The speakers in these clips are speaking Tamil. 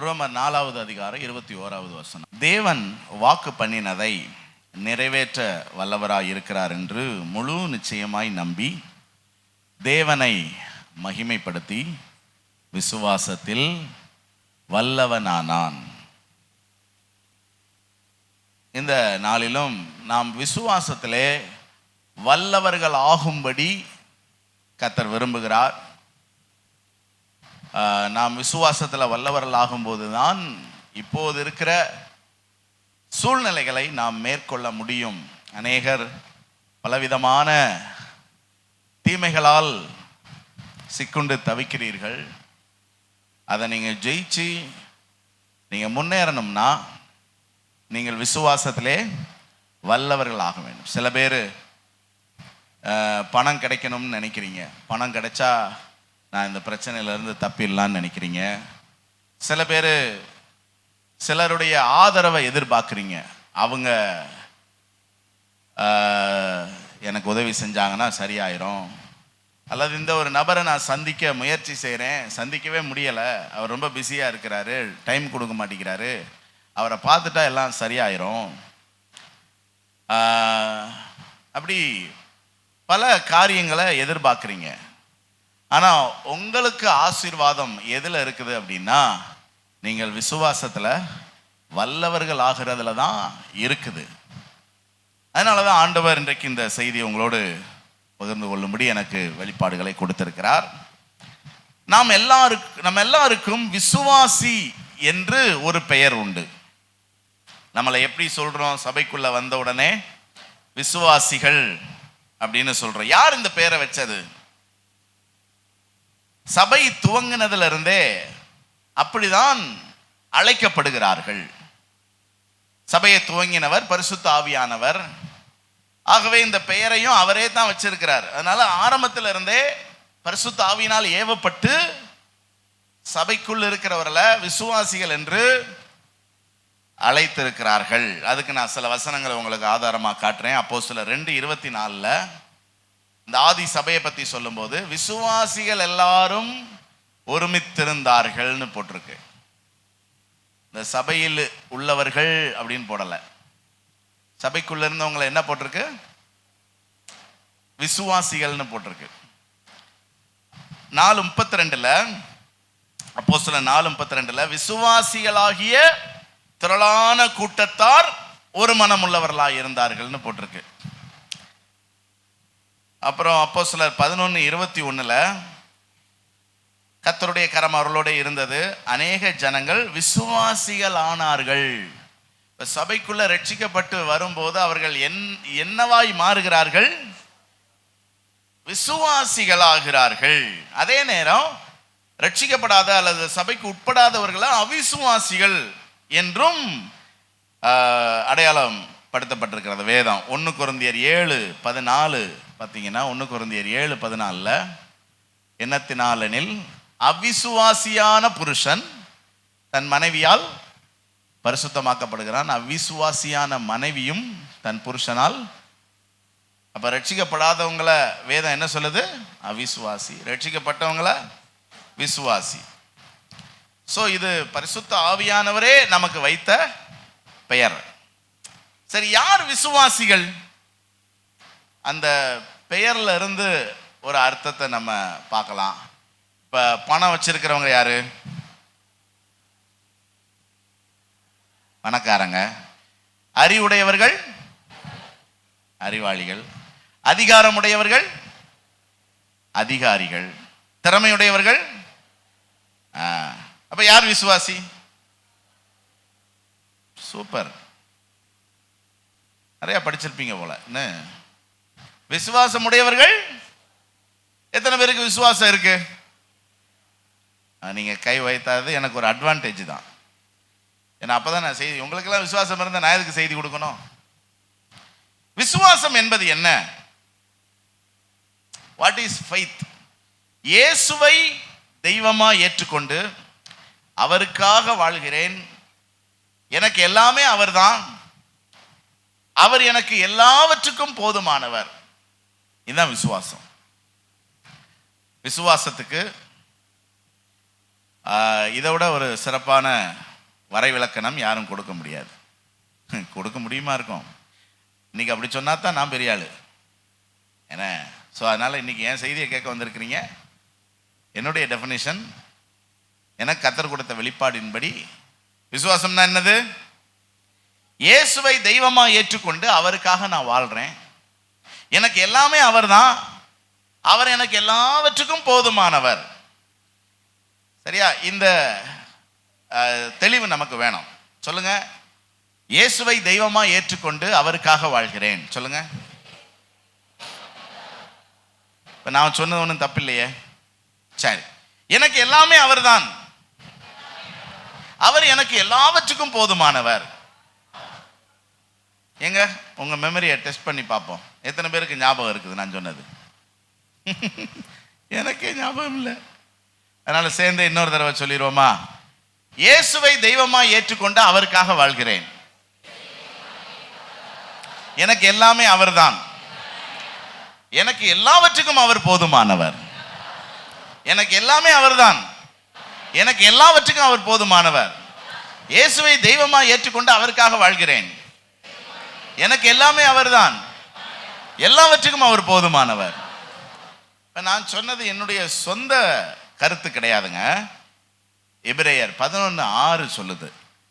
ரோமர் 4வது அதிகாரம் 21வது வசனம். தேவன் வாக்கு பண்ணினதை நிறைவேற்ற வல்லவராய் இருக்கிறார் என்று முழு நிச்சயமாய் நம்பி தேவனை மகிமைப்படுத்தி விசுவாசத்தில் வல்லவனானான். இந்த நாளிலும் நாம் விசுவாசத்திலே வல்லவர்கள் ஆகும்படி கர்த்தர் விரும்புகிறார். நாம் விசுவாசத்தில் வல்லவர்கள் ஆகும்போது தான் இப்போது இருக்கிற சூழ்நிலைகளை நாம் மேற்கொள்ள முடியும். அநேகர் பலவிதமான தீமைகளால் சிக்குண்டு தவிக்கிறீர்கள். அதை நீங்கள் ஜெயிச்சு நீங்கள் முன்னேறணும்னா நீங்கள் விசுவாசத்திலே வல்லவர்கள் ஆக வேண்டும். சில பேர் பணம் கிடைக்கணும்னு நினைக்கிறீங்க. பணம் கிடைச்சா நான் இந்த பிரச்சனையிலேருந்து தப்பிடலான்னு நினைக்கிறீங்க. சில பேர் சிலருடைய ஆதரவை எதிர்பார்க்குறீங்க. அவங்க எனக்கு உதவி செஞ்சாங்கன்னா சரியாயிரும். அல்லது இந்த ஒரு நபரை நான் சந்திக்க முயற்சி செய்கிறேன், சந்திக்கவே முடியலை, அவர் ரொம்ப பிஸியாக இருக்கிறாரு, டைம் கொடுக்க மாட்டேங்கிறாரு, அவரை பார்த்துட்டா எல்லாம் சரியாயிரும். அப்படி பல காரியங்களை எதிர்பார்க்குறீங்க. ஆனால் உங்களுக்கு ஆசீர்வாதம் எதில் இருக்குது அப்படின்னா நீங்கள் விசுவாசத்தில் வல்லவர்கள் ஆகிறதுல தான் இருக்குது. அதனால தான் ஆண்டவர் இன்றைக்கு இந்த செய்தியை உங்களோடு பகிர்ந்து கொள்ளும்படி எனக்கு வெளிப்பாடுகளை கொடுத்திருக்கிறார். நம்ம எல்லாருக்கும் விசுவாசி என்று ஒரு பெயர் உண்டு. நம்மளை எப்படி சொல்கிறோம்? சபைக்குள்ளே வந்த உடனே விசுவாசிகள் அப்படின்னு சொல்கிறோம். யார் இந்த பெயரை வச்சது? சபை துவங்கினதுல இருந்தே அப்படிதான் அழைக்கப்படுகிறார்கள். சபையை துவங்கினவர் பரிசுத்த ஆவியானவர். ஆகவே இந்த பெயரையும் அவரே தான் வச்சிருக்கிறார். அதனால ஆரம்பத்தில் இருந்தே பரிசுத்த ஆவியினால் ஏவப்பட்டு சபைக்குள் இருக்கிறவர்களை விசுவாசிகள் என்று அழைத்திருக்கிறார்கள். அதுக்கு நான் சில வசனங்களை உங்களுக்கு ஆதாரமாக காட்டுறேன். அப்போஸ்தலர் 2:24 இந்த ஆதி சபையை பற்றி சொல்லும்போது விசுவாசிகள் எல்லாரும் ஒருமித்திருந்தார்கள்னு போட்டிருக்கு. இந்த சபையில் உள்ளவர்கள் அப்படின்னு போடலை. சபைக்குள்ள இருந்தவங்களை என்ன போட்டிருக்கு? விசுவாசிகள்னு போட்டிருக்கு. 4:32 அப்போஸ்தலர் 4:32 விசுவாசிகளாகிய திரளான கூட்டத்தார் ஒரு மனம் உள்ளவர்களாக இருந்தார்கள்னு போட்டிருக்கு. அப்புறம் அப்போஸ்தலர் 11:21 கர்த்தருடைய கரம் அவர்களோட இருந்தது, அநேக ஜனங்கள் விசுவாசிகள் ஆனார்கள். சபைக்குள்ள ரட்சிக்கப்பட்டு வரும்போது அவர்கள் என்னவாய் மாறுகிறார்கள்? விசுவாசிகளாகிறார்கள். அதே நேரம் ரட்சிக்கப்படாத அல்லது சபைக்கு உட்படாதவர்கள அவிசுவாசிகள் என்றும் அடையாளம் படுத்தப்பட்டிருக்கிறது வேதம். 1 கொரிந்தியர் 7:14 பார்த்தீங்கன்னா 1 கொரிந்தியர் 7:14 என்னத்தினாலெனில் அவிசுவாசியான புருஷன் தன் மனைவியால் பரிசுத்தமாக்கப்படுகிறான், அவிசுவாசியான மனைவியும் தன் புருஷனால். அப்ப ரட்சிக்கப்படாதவங்களை வேதம் என்ன சொல்லுது? அவிசுவாசி. ரட்சிக்கப்பட்டவங்களை விசுவாசி. ஸோ இது பரிசுத்த ஆவியானவரே நமக்கு வைத்த பெயர். சரி, யார் விசுவாசிகள்? அந்த பெயர்ல இருந்து ஒரு அர்த்தத்தை நம்ம பார்க்கலாம். இப்ப பணம் வச்சிருக்கிறவங்க யாரு? பணக்காரங்க. அறிவுடையவர்கள் அறிவாளிகள். அதிகாரமுடையவர்கள் அதிகாரிகள். திறமையுடையவர்கள். அப்ப யார் விசுவாசி? சூப்பர், நிறைய படிச்சிருப்பீங்க போல. விசுவாசம் உடையவர்கள் எத்தனை பேருக்கு விசுவாசம் இருக்கு? நீங்க கை வைத்தாது எனக்கு ஒரு அட்வான்டேஜ் தான். ஏன்னா அப்பதான் நான் செய்தி, உங்களுக்கெல்லாம் விசுவாசம் இருந்தால் நான் எதுக்கு செய்தி கொடுக்கணும்? விசுவாசம் என்பது என்ன? What is faith? இயேசுவை தெய்வமா ஏற்றுக்கொண்டு அவருக்காக வாழ்கிறேன், எனக்கு எல்லாமே அவர்தான், அவர் எனக்கு எல்லாவற்றுக்கும் போதுமானவர். இதுதான் விசுவாசம். விசுவாசத்துக்கு இதை விட ஒரு சிறப்பான வரைவிலக்கணம் யாரும் கொடுக்க முடியாது. கொடுக்க முடியுமா இருக்கும்? இன்னைக்கு அப்படி சொன்னா தான் நான் பெரிய ஆளு என்ன. ஸோ அதனால் இன்னைக்கு என் செய்தியை கேட்க வந்திருக்கிறீங்க. என்னுடைய டெஃபினிஷன், எனக்கு கர்த்தர் கொடுத்த வெளிப்பாடின்படி விசுவாசம்னா என்னது? இயேசுவை தெய்வமா ஏற்றுக்கொண்டு அவருக்காக நான் வாழ்றேன். எனக்கு எல்லாமே அவர் தான். அவர் எனக்கு எல்லாவற்றுக்கும் போதுமானவர். சரியா? இந்த தெளிவு நமக்கு வேணும். சொல்லுங்க, இயேசுவை தெய்வமா ஏற்றுக்கொண்டு அவருக்காக வாழ்கிறேன். சொல்லுங்க. இப்ப நான் சொன்னது ஒன்றும் தப்பு இல்லையே. சரி, எனக்கு எல்லாமே அவர் தான். அவர் எனக்கு எல்லாவற்றுக்கும் போதுமானவர். எங்க உங்க மெமரியை டெஸ்ட் பண்ணி பார்ப்போம். எத்தனை பேருக்கு ஞாபகம் இருக்குது நான் சொன்னது? எனக்கே ஞாபகம் இல்லை. அதனால சேர்ந்து இன்னொரு தடவை சொல்லிடுவோமா? இயேசுவை தெய்வமா ஏற்றுக்கொண்டு அவருக்காக வாழ்கிறேன். எனக்கு எல்லாமே அவர் தான். எனக்கு எல்லாவற்றுக்கும் அவர் போதுமானவர். எனக்கு எல்லாமே அவர் தான். எனக்கு எல்லாவற்றுக்கும் அவர் போதுமானவர். இயேசுவை தெய்வமா ஏற்றுக்கொண்டு அவருக்காக வாழ்கிறேன். எனக்கு எல்லாமே அவர் தான். எல்லாவற்றுக்கும் அவர் போதுமானவர். நான் சொன்னது என்னுடைய சொந்த கருத்து கிடையாதுங்க. எபிரேயர் 11:6 சொல்லுது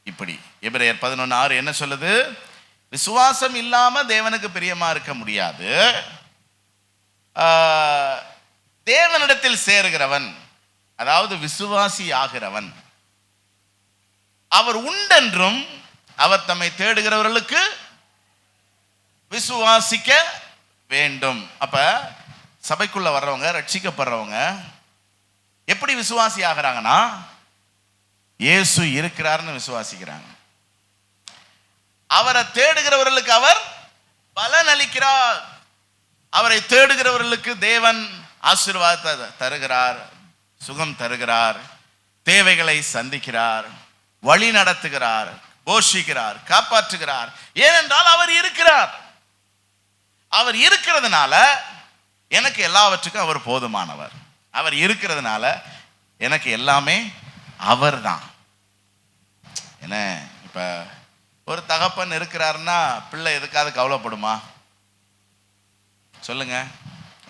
இப்படி. எபிரேயர் 11:6 என்ன சொல்லுது? விசுவாசம் இல்லாம தேவனுக்கு பிரியமா இருக்க முடியாது. தேவனிடத்தில் சேருகிறவன், அதாவது விசுவாசி ஆகிறவன், அவர் உண்டென்றும் அவர் தம்மை தேடுகிறவர்களுக்கு விசுவாசிக்க வேண்டும். அப்ப சபைக்குள்ள வர்றவங்க, ரட்சிக்கப்படுறவங்க எப்படி விசுவாசி ஆகிறாங்கன்னா, இயேசு இருக்கிறார்னு விசுவாசிக்கிறாங்க. அவரை தேடுகிறவர்களுக்கு அவர் பலன் அளிக்கிறார். அவரை தேடுகிறவர்களுக்கு தேவன் ஆசீர்வாதத்தை தருகிறார், சுகம் தருகிறார், தேவைகளை சந்திக்கிறார், வழி நடத்துகிறார், போஷிக்கிறார், காப்பாற்றுகிறார். ஏனென்றால் அவர் இருக்கிறார். அவர் இருக்கிறதுனால எனக்கு எல்லாவற்றுக்கும் அவர் போதுமானவர். அவர் இருக்கிறதுனால எனக்கு எல்லாமே அவர் தான். என்ன, இப்ப ஒரு தகப்பன் இருக்கிறாருன்னா பிள்ளை எதுக்காவது கவலைப்படுமா? சொல்லுங்க.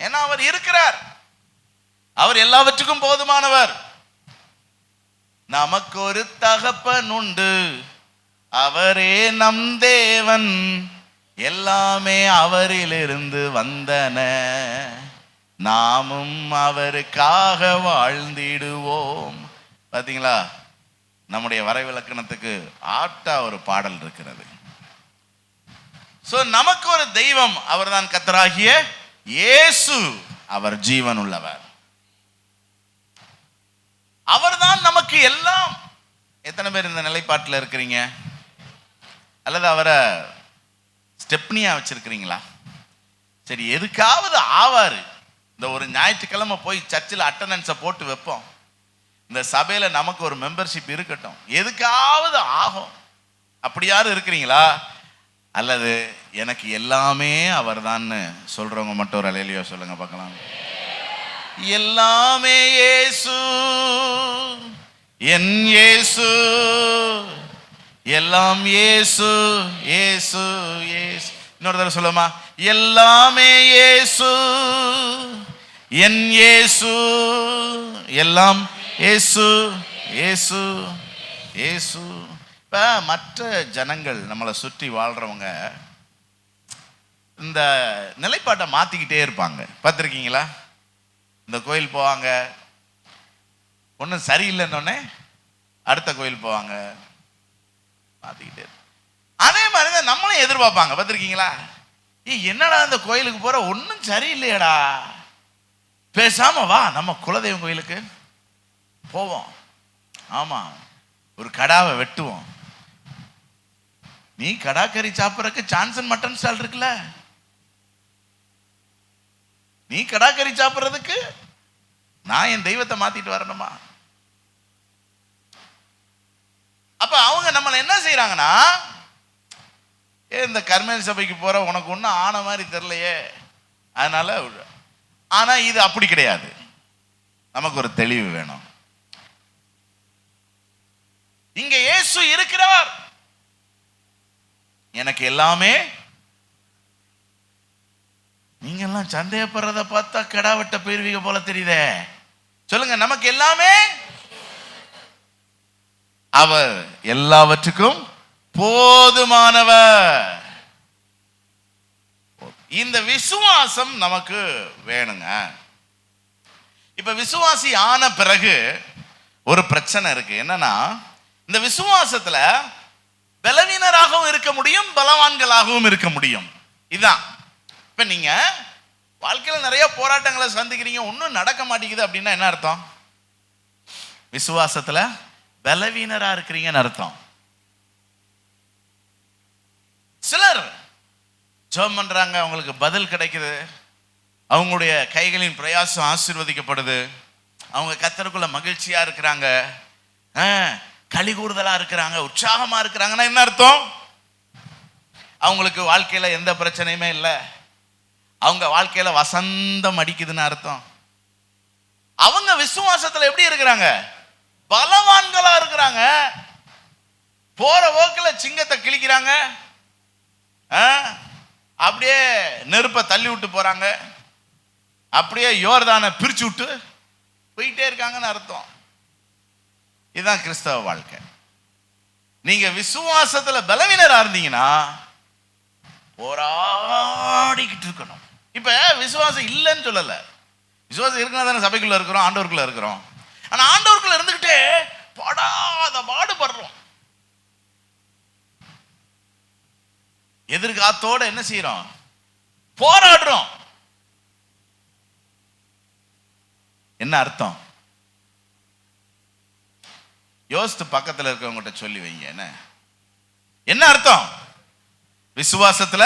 ஏன்னா அவர் இருக்கிறார். அவர் எல்லாவற்றுக்கும் போதுமானவர். நமக்கு ஒரு தகப்பன் உண்டு, அவரே நம் தேவன். எல்லாமே அவரிலிருந்து வந்தன, நாமும் அவருக்காக வாழ்ந்திடுவோம். பார்த்தீங்களா? நம்முடைய வரைவிலக்கணத்துக்கு ஆட்டா ஒரு பாடல் இருக்கிறது. சோ நமக்கு ஒரு தெய்வம், அவர்தான் கர்த்தராகிய இயேசு. அவர் ஜீவன் உள்ளவர். அவர்தான் நமக்கு எல்லாம். எத்தனை பேர் இந்த நிலைப்பாட்டில் இருக்கிறீங்க? அல்லது அவரை ஸ்டெப்னியா வச்சிருக்கிறீங்களா? சரி, எதுக்காவது ஆவாரு. இந்த ஒரு ஞாயிற்றுக்கிழமை போய் சர்ச்சில் அட்டண்டன்ஸை போட்டு வைப்போம். இந்த சபையில நமக்கு ஒரு மெம்பர்ஷிப் இருக்கட்டும், எதுக்காவது ஆகும். அப்படி யாரும் இருக்கிறீங்களா? அல்லது எனக்கு எல்லாமே அவர் தான் சொல்றவங்க மட்டும் ஒரு அல்லேலூயா சொல்லுங்க பார்க்கலாம். எல்லாமே இயேசு, என் இயேசு, எல்லாம் இயேசு, இயேசு இயேசு. இன்னொரு தடவை சொல்லுமா? எல்லாமே இயேசு, என் இயேசு, எல்லாம் இயேசு, இயேசு, இயேசு. இப்போ மற்ற ஜனங்கள் நம்மளை சுற்றி வாழ்கிறவங்க இந்த நிலைப்பாட்டை மாற்றிக்கிட்டே இருப்பாங்க. பார்த்துருக்கீங்களா? இந்த கோயில் போவாங்க, ஒன்றும் சரியில்லைன்னொன்னே அடுத்த கோயில் போவாங்க, மாற்றிக்கிட்டே. அதே மாதிரி தான் நம்மளும் எதிர்பார்ப்பாங்க. பார்த்துருக்கீங்களா? என்னடா இந்த கோயிலுக்கு போகிற, ஒன்றும் சரியில்லையடா, பேசாம வா நம்ம குலதெய்வம் கோயிலுக்கு போவோம். ஆமாம், ஒரு கடாவை வெட்டுவோம். நீ கடாக்கறி சாப்பிட்றதுக்கு சான்சன் மட்டன் ஸ்டால் இருக்குல்ல, நீ கடாக்கறி சாப்பிட்றதுக்கு நான் என் தெய்வத்தை மாத்திட்டு வரணுமா? அப்ப அவங்க நம்மளை என்ன செய்யறாங்கன்னா, இந்த கர்மேல் சபைக்கு போற உனக்கு ஒன்றும் ஆன மாதிரி தெரியலையே, அதனால. ஆனா இது அப்படி கிடையாது. நமக்கு ஒரு தெளிவு வேணும். இங்க இயேசு இருக்கிறார். எனக்கு எல்லாமே. நீங்க எல்லாம் சந்தேகப்படுறத பார்த்தா கெடா வெட்ட போயிருவீங்க போல தெரியுதே. சொல்லுங்க, நமக்கு எல்லாமே. அவர் எல்லாவற்றுக்கும் போதுமானவர். இந்த விசுவாசம் நமக்கு வேணுங்க. இப்ப விசுவாசி ஆன பிறகு ஒரு பிரச்சனை இருக்கு. என்னன்னா, இந்த விசுவாசத்துல பலவீனராகவும் இருக்க முடியும், பலவான்களாகவும் இருக்க முடியும். இதுதான். இப்ப நீங்க வாழ்க்கையில நிறைய போராட்டங்களை சந்திக்கிறீங்க, ஒன்றும் நடக்க மாட்டேங்குது அப்படின்னா என்ன அர்த்தம்? விசுவாசத்துல பலவீனரா இருக்கிறீங்கன்னு அர்த்தம். சிலர் ஜெபம் பண்றாங்க, அவங்களுக்கு பதில் கிடைக்குது, அவங்களுடைய கைகளின் பிரயாசம் ஆசீர்வதிக்கப்படுது, அவங்க கர்த்தருக்குள்ள மகிழ்ச்சியா இருக்கிறாங்க, களி கூறுதலா இருக்கிறாங்க, உற்சாகமா இருக்கிறாங்கன்னா என்ன அர்த்தம்? அவங்களுக்கு வாழ்க்கையில எந்த பிரச்சனையுமே இல்லை, அவங்க வாழ்க்கையில வசந்தம் அடிக்குதுன்னு அர்த்தம். அவங்க விசுவாசத்துல எப்படி இருக்கிறாங்க? பலவான்களா இருக்கிறாங்க. போற போக்கில் சிங்கத்தை கிழிக்கிறாங்க, அப்படியே நெருப்பை தள்ளி விட்டு போறாங்க, அப்படியே யோர்தானை பிரிச்சு விட்டு போயிட்டே இருக்காங்கன்னு அர்த்தம். இதுதான் கிறிஸ்தவ வாழ்க்கை. நீங்க விசுவாசத்துல பலவீனரா இருந்தீங்கன்னா போராடிக்கிட்டு இருக்கணும். இப்ப விசுவாசம் இல்லைன்னு சொல்லல, விசுவாசம் இருக்குன்னா தானே சபைக்குள்ள இருக்கிறோம், ஆண்டவருக்குள்ள இருக்கிறோம். ஆனா ஆண்டவருக்குள்ள இருந்துகிட்டே படாத பாடுபடுறோம். எதிர்காலத்தோட என்ன செய்யறோம்? போராடுறோம். என்ன அர்த்தம்? யோசித்து பக்கத்தில் இருக்கவங்கிட்ட சொல்லி வைங்க. என்ன அர்த்தம்? விசுவாசத்துல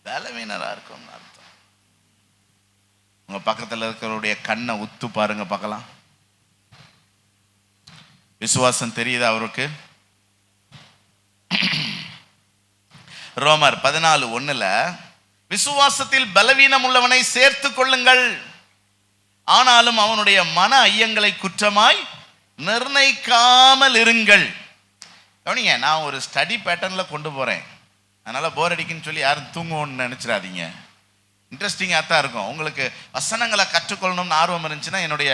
பலவீனரா இருக்கும் அர்த்தம். உங்க பக்கத்தில் இருக்கிறவருடைய கண்ணை உத்து பாருங்க, பார்க்கலாம். விசுவாசம் தெரியுதா அவருக்கு? ரோமர் 14:1 விசுவாசத்தில் பலவீனம் உள்ளவனை சேர்த்து கொள்ளுங்கள், ஆனாலும் அவனுடைய மன ஐயங்களை குற்றமாய் நிர்ணயிக்காமல் இருங்கள். கவனிங்க, நான் ஒரு ஸ்டடி பேட்டர்ன்ல கொண்டு போறேன், அதனால போர் அடிக்குன்னு சொல்லி யாரும் தூங்குவோன்னு நினைச்சிடாதீங்க. இன்ட்ரெஸ்டிங்காக தான் இருக்கும். உங்களுக்கு வசனங்களை கற்றுக்கொள்ளணும்னு ஆர்வம் இருந்துச்சுன்னா என்னுடைய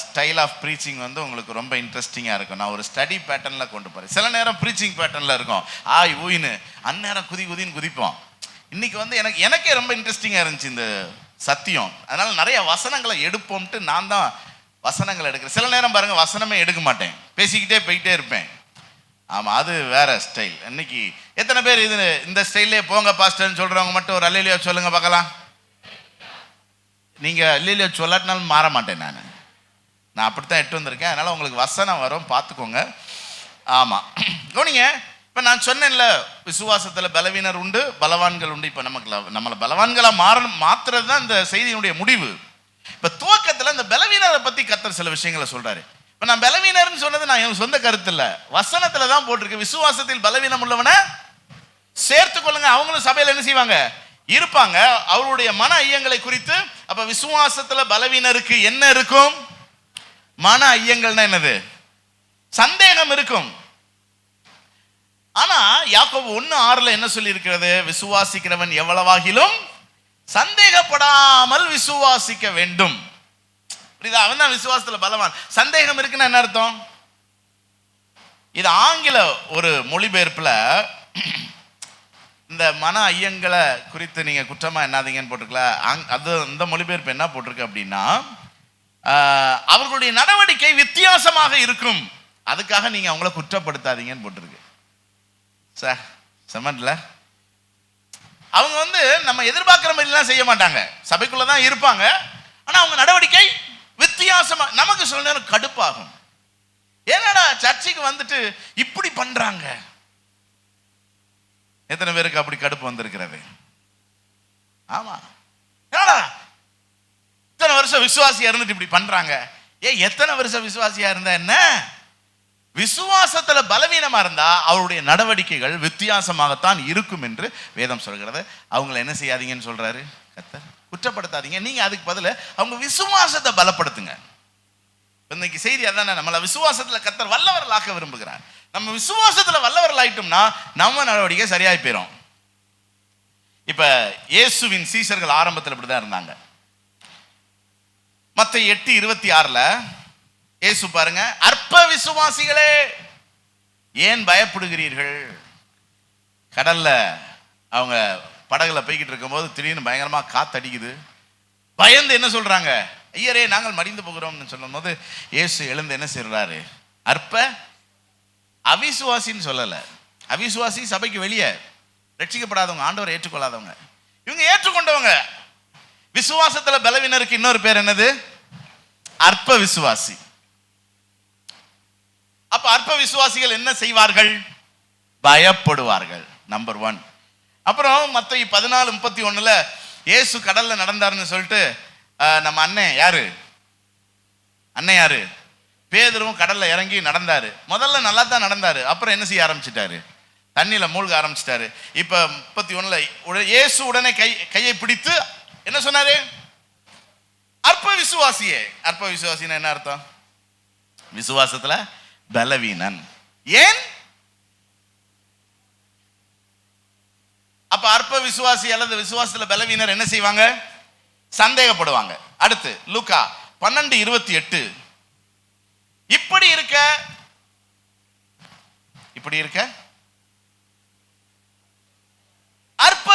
ஸ்டைல் ஆஃப் ப்ரீச்சிங் உங்களுக்கு ரொம்ப இன்ட்ரெஸ்டிங்காக இருக்கும். நான் ஒரு ஸ்டடி பேட்டர்னில் கொண்டு போகிறேன். சில நேரம் ப்ரீச்சிங் பேட்டர்னில் இருக்கும், ஆய் ஊயின்னு அந்நேரம் குதின்னு குதிப்போம். இன்னைக்கு எனக்கே ரொம்ப இன்ட்ரெஸ்டிங்காக இருந்துச்சு இந்த சத்தியம். அதனால நிறைய வசனங்களை எடுப்போம்ட்டு நான் தான் வசனங்களை எடுக்கிறேன். சில நேரம் பாருங்க, வசனமே எடுக்க மாட்டேன், பேசிக்கிட்டே போயிட்டே இருப்பேன். ஆமாம், அது வேற ஸ்டைல். இன்னைக்கு எத்தனை பேர் இந்த ஸ்டைல்லே போங்க பாஸ்டர்னு சொல்கிறவங்க மட்டும் ஒரு அல்லேலூயா சொல்லுங்க பார்க்கலாம். நீங்கள் அல்லேலூயா சொல்லாட்டினாலும் மாற மாட்டேன். நான் அப்படித்தான் எட்டு வந்திருக்கேன். அதனால் உங்களுக்கு வசனம் வரும், பார்த்துக்கோங்க. ஆமாம், கவனிங்க. இப்போ நான் சொன்னேன்ல, விசுவாசத்தில் பலவீனர் உண்டு, பலவான்கள் உண்டு. இப்போ நம்மளை பலவான்களாக மாத்துறது தான் இந்த செய்தியினுடைய முடிவு. இப்போ துவக்கத்தில் இந்த பலவீனரை பற்றி கர்த்தர் சில விஷயங்களை சொல்கிறாரு. இப்போ நான் பலவீனர்னு சொன்னது நான் என் சொந்த கருத்து இல்லை, வசனத்தில் தான் போட்டிருக்கு. விசுவாசத்தில் பலவீனம் உள்ளவனை சேர்த்து கொள்ளுங்க. அவங்களும் சபையில் என்ன செய்வாங்க? இருப்பாங்க. அவருடைய மன ஐயங்களை குறித்து. அப்போ விசுவாசத்தில் பலவீனருக்கு என்ன இருக்கும்? மன ஐயங்கள்னா என்னது? சந்தேகம் இருக்கும். ஆனா யாக்கோபு 1:6 என்ன சொல்லி இருக்கிறது? விசுவாசிக்கிறவன் எவ்வளவாகிலும் சந்தேகப்படாமல் விசுவாசிக்க வேண்டும். புரியுதா? அவன் தான் விசுவாசத்துல பலவான். சந்தேகம் இருக்குன்னா என்ன அர்த்தம்? இது ஆங்கில ஒரு மொழிபெயர்ப்புல இந்த மன ஐயங்களை குறித்து நீங்க குற்றமா என்னாதீங்கன்னு போட்டிருக்கல. அது இந்த மொழிபெயர்ப்பு என்ன போட்டிருக்கு அப்படின்னா, அவர்களுடைய நடவடிக்கை வித்தியாசமாக இருக்கும், அதுக்காக நீங்க அவங்கள குற்றப்படுத்தாதீங்கன்னு போட்டிருக்கு. சார் சமன்ல அவங்க நம்ம எதிர்பார்க்கிற மாதிரிலாம் செய்ய மாட்டாங்க, சபைக்குள்ளதான் இருப்பாங்க. ஆனா அவங்க நடவடிக்கை வித்தியாசமா. நமக்கு சில நேரம் கடுப்பாகும், என்னடா சர்ச்சைக்கு வந்துட்டு இப்படி பண்றாங்க. எத்தனை பேருக்கு அப்படி கடுப்பு வந்திருக்கிறது? ஆமா, என்னடா இத்தனை வருஷம் விசுவாசியா இருந்துட்டு இப்படி பண்றாங்க. எத்தனை வருஷம் விசுவாசியா இருந்தா என்ன? விசுவாசத்துல பலவீனமா இருந்தா அவருடைய நடவடிக்கைகள் வித்தியாசமாகத்தான் இருக்கும் என்று வேதம் சொல்கிறது. அவங்களை என்ன செய்யாதீங்கன்னு சொல்றாரு கர்த்தர்? குற்றப்படுத்தாதீங்க. நீங்க அதுக்கு பதிலா அவங்க விசுவாசத்தை பலப்படுத்துங்க. இன்னைக்கு செய்தி அதானே, நம்மளை விசுவாசத்துல கர்த்தர் வல்லவர்களாக்க விரும்புகிறார். நம்ம விசுவாசத்துல வல்லவர்கள் ஆயிட்டோம்னா நம்ம நடவடிக்கை சரியாய் போயிடும். இப்ப இயேசுவின் சீஷர்கள் ஆரம்பத்தில் இப்படிதான் இருந்தாங்க. மத்தேயு 8:26 இயேசு பாருங்க, அற்ப விசுவாசிகளே ஏன் பயப்படுகிறீர்கள்? கடல்ல அவங்க படகுல போய்கிட்டு இருக்கும்போது திடீர்னு பயங்கரமா காத்தடிக்குது. பயந்து என்ன சொல்றாங்க? ஐயரே நாங்கள் மடிந்து போகிறோம்னு சொல்லும் போது இயேசு எழுந்து என்ன செய்யறாரு? அற்ப அவிசுவாசின்னு சொல்லல. அவிசுவாசி சபைக்கு வெளியே ரட்சிக்கப்படாதவங்க, ஆண்டவரை ஏற்றுக்கொள்ளாதவங்க. இவங்க ஏற்றுக்கொண்டவங்க. விசுவாசத்துல பலவீனருக்கு இன்னொரு பேர் என்னது? அற்ப விசுவாசி. அப்ப அற்ப விசுவாசிகள் என்ன செய்வார்கள்? பயப்படுவார்கள். நம்பர் 1. அப்புறம் மத்தேயு 14:31 இயேசு கடல்ல நடந்தாருன்னு சொல்லிட்டு நம்ம அண்ணன் யாரு? பேதுருவும் கடல்ல இறங்கி நடந்தாரு. முதல்ல நல்லா தான் நடந்தாரு. அப்புறம் என்ன செய்ய ஆரம்பிச்சிட்டாரு? தண்ணியில மூழ்க ஆரம்பிச்சிட்டாரு. இப்ப 31 இயேசு உடனே கையை பிடித்து என்ன சொன்னாரு? அற்ப விசுவாசியே. அற்ப விசுவாசின்னா என்ன அர்த்தம்? விசுவாசத்துல பலவீனன். ஏன்? அப்ப அற்ப விசுவாசி அல்லது விசுவாசத்துல பலவீனர் என்ன செய்வாங்க? சந்தேகப்படுவாங்க. அடுத்து லூக்கா 12:28 இப்படி இருக்க அற்ப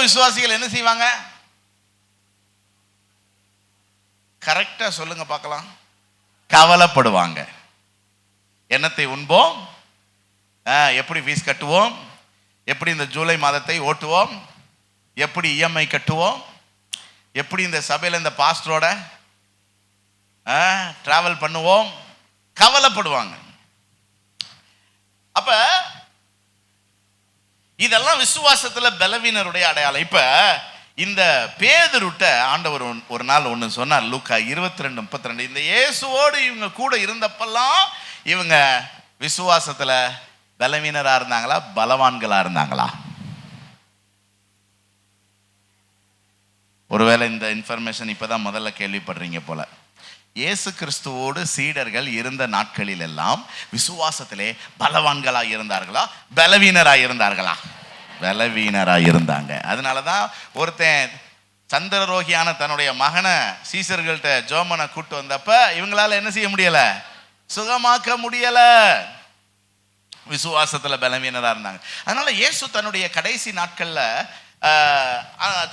விசுவாசிகள் என்ன செய்வாங்க? கரெக்டா சொல்லுங்க பார்க்கலாம். கவலைப்படுவாங்க. என்னத்தை உண்போம், எப்படி ஃபீஸ் கட்டுவோம், எப்படி இந்த ஜூலை மாதத்தை ஓட்டுவோம், எப்படி இஎம்ஐ கட்டுவோம், எப்படி இந்த சபையில் இந்த பாஸ்டரோட டிராவல் பண்ணுவோம், கவலைப்படுவாங்க. அப்ப இதெல்லாம் விசுவாசத்துல பலவீனருடைய அடையாளம். இப்ப இந்த பேதுருட்ட ஆண்டவர் ஒரு நாள் ஒன்று சொன்னார். லூக்கா 22:32 இந்த இயேசுவோடு இவங்க கூட இருந்தப்பெல்லாம் இவங்க விசுவாசத்துல பலவீனரா இருந்தாங்களா, பலவான்களா இருந்தாங்களா? ஒருவேளை இந்த இன்ஃபர்மேஷன் இப்பதான் முதல்ல கேள்விப்படுறீங்க போல. இயேசு கிறிஸ்துவோடு சீடர்கள் இருந்த நாட்களில் எல்லாம் விசுவாசத்திலே பலவான்களா இருந்தார்களா, பலவீனரா இருந்தார்களா? பலவீனரா இருந்தாங்க. அதனாலதான் ஒருத்தன் சந்திரரோகியான தன்னுடைய மகனை சீசர்கள்ட்ட ஜோமனை கூட்டு வந்தப்ப இவங்களால என்ன செய்ய முடியல? சுகமாக்க முடியல. விசுவாசத்துல பலவீனரா இருந்தாங்க. அதனால இயேசு தன்னுடைய கடைசி நாட்கள்ல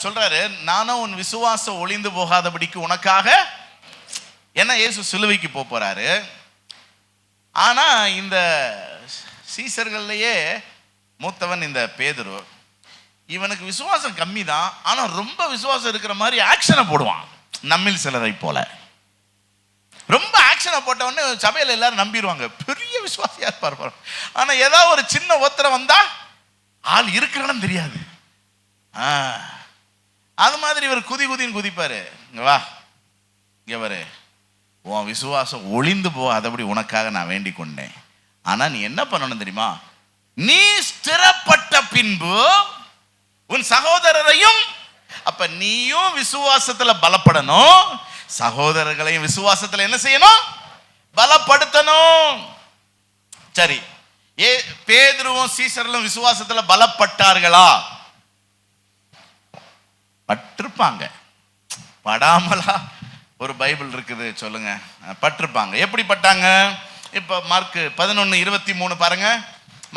சொல்றாரு, நானும் உன் விசுவாசம் ஒளிந்து போகாதபடிக்கு உனக்காக. ஏன்னா இயேசு சிலுவைக்கு போறாரு. ஆனா இந்த சீசர்கள்லயே மூத்தவன் இந்த பேதுரு. இவனுக்கு விசுவாசம் கம்மி தான், ஆனா ரொம்ப விசுவாசம் இருக்கிற மாதிரி ஆக்ஷனை போடுவான். நம்மில் சிலரை போல ரொம்ப ஆக்ஷனை போட்டவொடனே சபையில எல்லாரும் நம்பிடுவாங்க, பெரிய விசுவாசியா இருப்பார். ஆனா ஏதாவது ஒரு சின்ன ஒத்தரை வந்தா ஆள் இருக்கிறன்னு தெரியாது. அது மாதிரி இவர் குதின்னு குதிப்பாரு. இங்க வா, இங்க வரு, உன் விசுவாசம் ஒளிந்து போகாதபடி உனக்காக நான் வேண்டிக் கொண்டேன். ஆனா நீ என்ன பண்ணணும் தெரியுமா? நீ ஸ்திரப்பட்ட பின்பு உன் சகோதரரையும், அப்ப நீயும் விசுவாசத்துல பலப்படணும், சகோதரர்களையும் விசுவாசத்துல என்ன செய்யணும்? பலப்படுத்தணும். சரி, பேதுருவும் சீசர்களும் விசுவாசத்துல பலப்பட்டார்களா? பட்டிருப்பாங்க. படாமலா ஒரு பைபிள் இருக்குது சொல்லுங்க? பட்டிருப்பாங்க. எப்படி பட்டாங்க? இப்ப மார்க் 11:23 பாருங்க.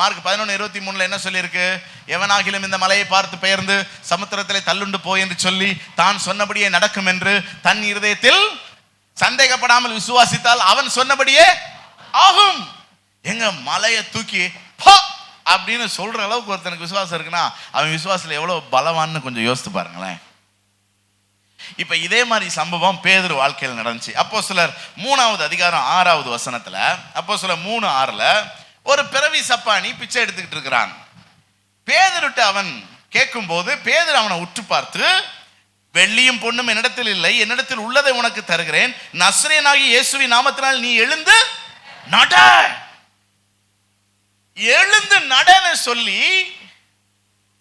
மார்க் 11:23 என்ன சொல்லியிருக்கு? எவனாகிலும் இந்த மலையை பார்த்து பெயர்ந்து சமுத்திரத்திலே தள்ளுண்டு போய் என்று சொல்லி தான் சொன்னபடியே நடக்கும் என்று தன் இருதயத்தில் சந்தேகப்படாமல் விசுவாசித்தால் அவன் சொன்னபடியே ஆகும். எங்க மலையை தூக்கி அப்படின்னு சொல்ற அளவுக்கு ஒருத்தனுக்கு விசுவாசம் இருக்குன்னா அவன் விசுவாசத்துல எவ்வளவு பலவான்னு கொஞ்சம் யோசித்து பாருங்களேன். இப்ப இதே மாதிரி சம்பவம் பேதுரு வாழ்க்கையில் நடந்துச்சு. அப்போஸ்தலர் 3வது அதிகாரம் 6வது வசனத்துல, அப்போஸ்தலர் 3:6 ஒரு பிறவி சப்பானி பிச்சை எடுத்துக்கிட்டு இருக்கிறான். பேதுருட்ட அவன் கேட்கும் போது பேதுரு அவனை உற்று பார்த்து, வெள்ளியும் பொண்ணும் என்னிடத்தில் இல்லை, என்னிடத்தில் உள்ளதை உனக்கு தருகிறேன், நசரேயனாகிய இயேசுவின் நாமத்தினால் நீ எழுந்து நட. எழுந்து நடன்னு சொல்லி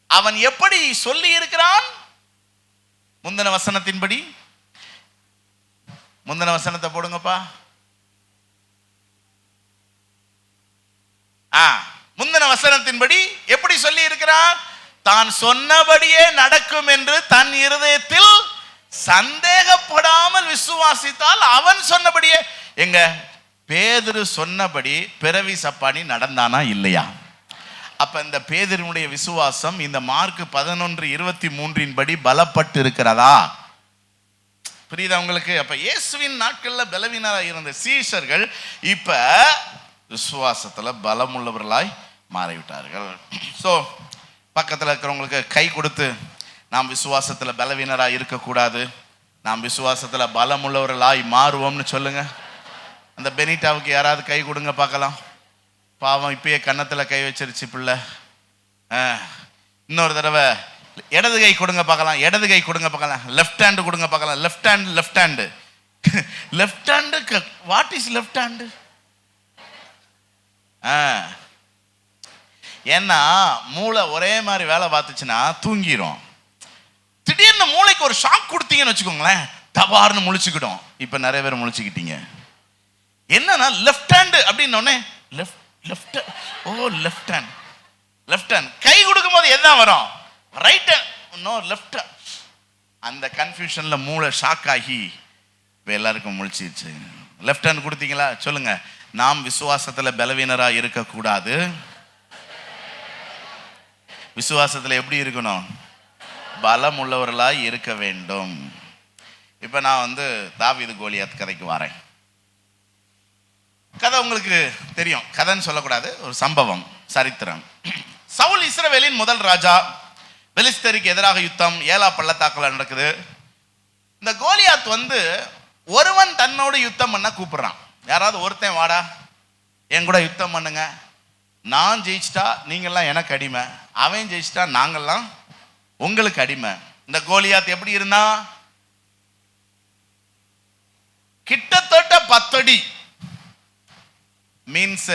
அவன் எப்படி சொல்லி இருக்கிறான்? முந்தின வசனத்தின்படி முந்தின வசனத்தை போடுங்கப்பா. முந்தின வசனத்தின்படி எப்படி சொல்லி இருக்கிறார்? தான் சொன்னபடியே நடக்கும் என்று தன் இருதயத்தில் சந்தேகப்படாமல் விசுவாசித்தால் அவன் சொன்னபடியே. எங்க பேதுரு சொன்னபடி பிறவி சப்பானி நடந்தானா இல்லையா? அப்ப இந்த பேதுருனுடைய விசுவாசம் இந்த மார்க் 11:23 படி பலப்பட்டு இருக்கிறதா? புரியுதா உங்களுக்கு? அப்ப இயேசுவின் நாட்கள்ல பலவீனராக இருந்த சீஷர்கள் இப்ப விசுவாசத்துல பலமுள்ளவர்களாய் மாறிவிட்டார்கள். ஸோ பக்கத்தில் இருக்கிறவங்களுக்கு கை கொடுத்து, நாம் விசுவாசத்துல பலவீனராக இருக்கக்கூடாது, நாம் விசுவாசத்துல பலமுள்ளவர்களாய் மாறுவோம்னு சொல்லுங்க. அந்த பெனிட்டாவுக்கு யாராவது கை கொடுங்க பார்க்கலாம். பாவம் இப்பயே கன்னத்துல கை வச்சிருச்சு பிள்ளை. இன்னொரு தடவை இடது கை கொடுங்க பார்க்கலாம். இடது கை கொடுங்க பார்க்கலாம். லெஃப்ட் ஹேண்டு கொடுங்க பார்க்கலாம். Left hand left hand left hand. What is left hand? ஏன்னா மூளை ஒரே மாதிரி வேலை பார்த்துச்சுன்னா தூங்கிரும். திடீர்னு மூளைக்கு ஒரு ஷாக் கொடுத்தீங்கன்னு வச்சுக்கோங்களேன், தபார்னு முழிச்சுக்கிடும். இப்ப நிறைய பேர் முழிச்சுக்கிட்டீங்க. என்னன்னா லெஃப்ட் ஹேண்டு அப்படின்னோடனே லெஃப்ட் ஹேண்ட் லெஃப்ட் ஹேண்ட். கை கொடுக்கும் போது என்ன வரும்? Right hand, no left. அந்த கன்ஃபியூஷன்ல மூளை ஷாக் ஆகி இப்போ எல்லாருக்கும் முழிச்சிருச்சு. லெஃப்ட் ஹேண்ட் கொடுத்தீங்களா? சொல்லுங்க. நாம் விசுவாசத்துல பலவீனராக இருக்கக்கூடாது. விசுவாசத்துல எப்படி இருக்கணும்? பலம் உள்ளவர்களாய் இருக்க வேண்டும். இப்ப நான் தாவீது கோலியாத் கதைக்கு வரேன். கதை உங்களுக்கு தெரியும். கதைன்னு சொல்லக்கூடாது, ஒரு சம்பவம், சரித்திரம். சவுல் இஸ்ரவேலின் முதல் ராஜா. பெலிஸ்தருக்கு எதிராக யுத்தம் ஏலா பள்ளத்தாக்குல நடக்குது. இந்த கோலியாத் ஒருவன் தன்னோடு யுத்தம் பண்ண கூப்பிடுறான். யாராவது ஒருத்தன் வாடா என் கூட யுத்தம் பண்ணுங்க, நான் ஜெயிச்சிட்டா நீங்கள்லாம் எனக்கு அடிமை, அவன் ஜெயிச்சிட்டா நாங்கள்லாம் உங்களுக்கு அடிமை. இந்த கோலியாத் எப்படி இருந்தா? கிட்டத்தட்ட 10 அடி, மீன்ஸ்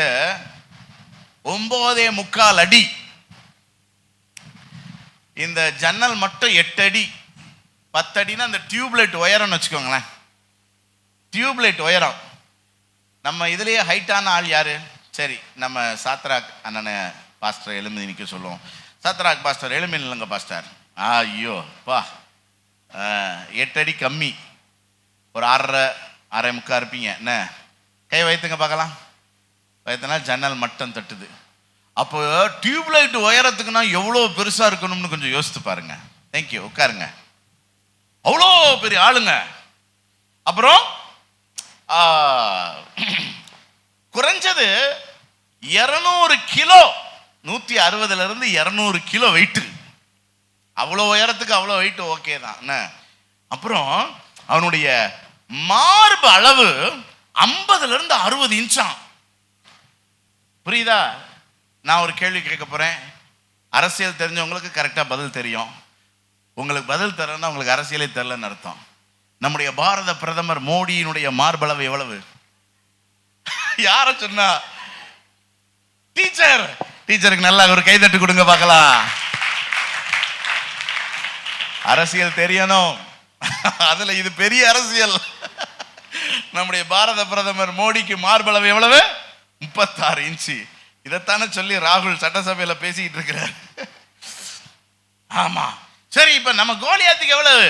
9.25 அடி. இந்த ஜன்னல் மட்டும் 8 அடி. 10 அடினா அந்த டியூப்லைட் உயரம்னு வச்சுக்கோங்களேன். டியூப்லைட் உயரம். நம்ம இதுலயே ஹைட்டான ஆள் யாரு? சரி, நம்ம சாத்ராக் அண்ணனை பாஸ்டர் எழுமதி நிற்க சொல்லுவோம். சாத்ராக் பாஸ்டர் எழுமதி இல்லைங்க பாஸ்டர். ஐயோ பா, 8 அடி கம்மி, ஒரு 6.5 முக்கா இருப்பீங்க. என்ன கை வைத்துங்க பார்க்கலாம். வைத்தனா ஜன்னல் மட்டும் தட்டுது. அப்போ டியூப்லைட் உயரத்துக்குன்னா எவ்வளோ பெருசா இருக்கணும்னு கொஞ்சம் யோசித்து பாருங்க. தேங்க்யூ, உட்காருங்க. அவ்வளோ பெரிய ஆளுங்க. அப்புறம் குறைஞ்சது 200 கிலோ, 160 200 கிலோ வெயிட். அவ்வளோ உயரத்துக்கு அவ்வளோ வெயிட் ஓகே தான். அப்புறம் அவனுடைய மார்பு அளவு 50 60 இன்ச்சாம். புரியுதா? நான் ஒரு கேள்வி கேட்க போறேன். அரசியல் தெரிஞ்சவங்களுக்கு கரெக்டா பதில் தெரியும். உங்களுக்கு பதில் தரேன்னா உங்களுக்கு அரசியலே தெரியலன்னு அர்த்தம். நம்முடைய பாரத பிரதமர் மோடியினுடைய மார்பளவு எவ்வளவு? யார சொன்னா? டீச்சர். டீச்சருக்கு நல்லா ஒரு கைதட்டு கொடுங்க பார்க்கலாம். அரசியல் தெரியணும், அதுல இது பெரிய அரசியல். நம்முடைய பாரத பிரதமர் மோடிக்கு மார்பளவு எவ்வளவு? 36 இன்ச்சு. இதைத்தானே சொல்லி ராகுல் சட்டசபையில பேசிக்கிட்டு இருக்கிறார். ஆமா, சரி. இப்ப நம்ம கோலியாத்துக்கு எவ்வளவு?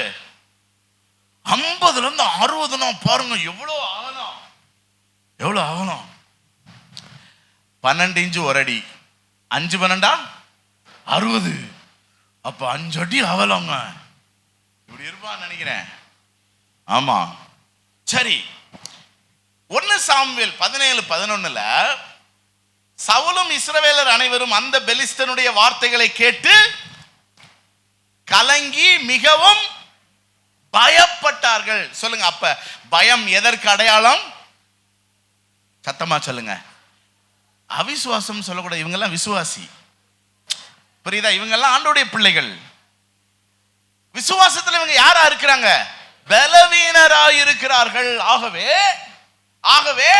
50 60. பாருங்க எவ்வளவு ஆகலாம், எவ்வளவு ஆகலாம். 12 இன்ச்சு ஒரு அடி, 5 12 60. அப்ப 5 அடி ஆகலாங்க. இப்படி இருப்பான்னு நினைக்கிறேன். ஆமா, சரி. 1 சாமுவேல் 17:11 சவுலும் இஸ்ரவேலர் அனைவரும் அந்த பெலிஸ்தனுடைய வார்த்தைகளை கேட்டு கலங்கி மிகவும் பயப்பட்டார்கள். சொல்லுங்க. அப்ப பயம் எதற்கு அடையாளம்? சத்தமா சொல்லுங்க. அவிசுவாசம் சொல்லக்கூடாது. இவங்க எல்லாம் விசுவாசி. புரியுதா? இவங்க எல்லாம் ஆண்டவருடைய பிள்ளைகள். விசுவாசத்துல இவங்க யாரா இருக்கிறாங்க? பலவீனராய் இருக்கிறார்கள். ஆகவே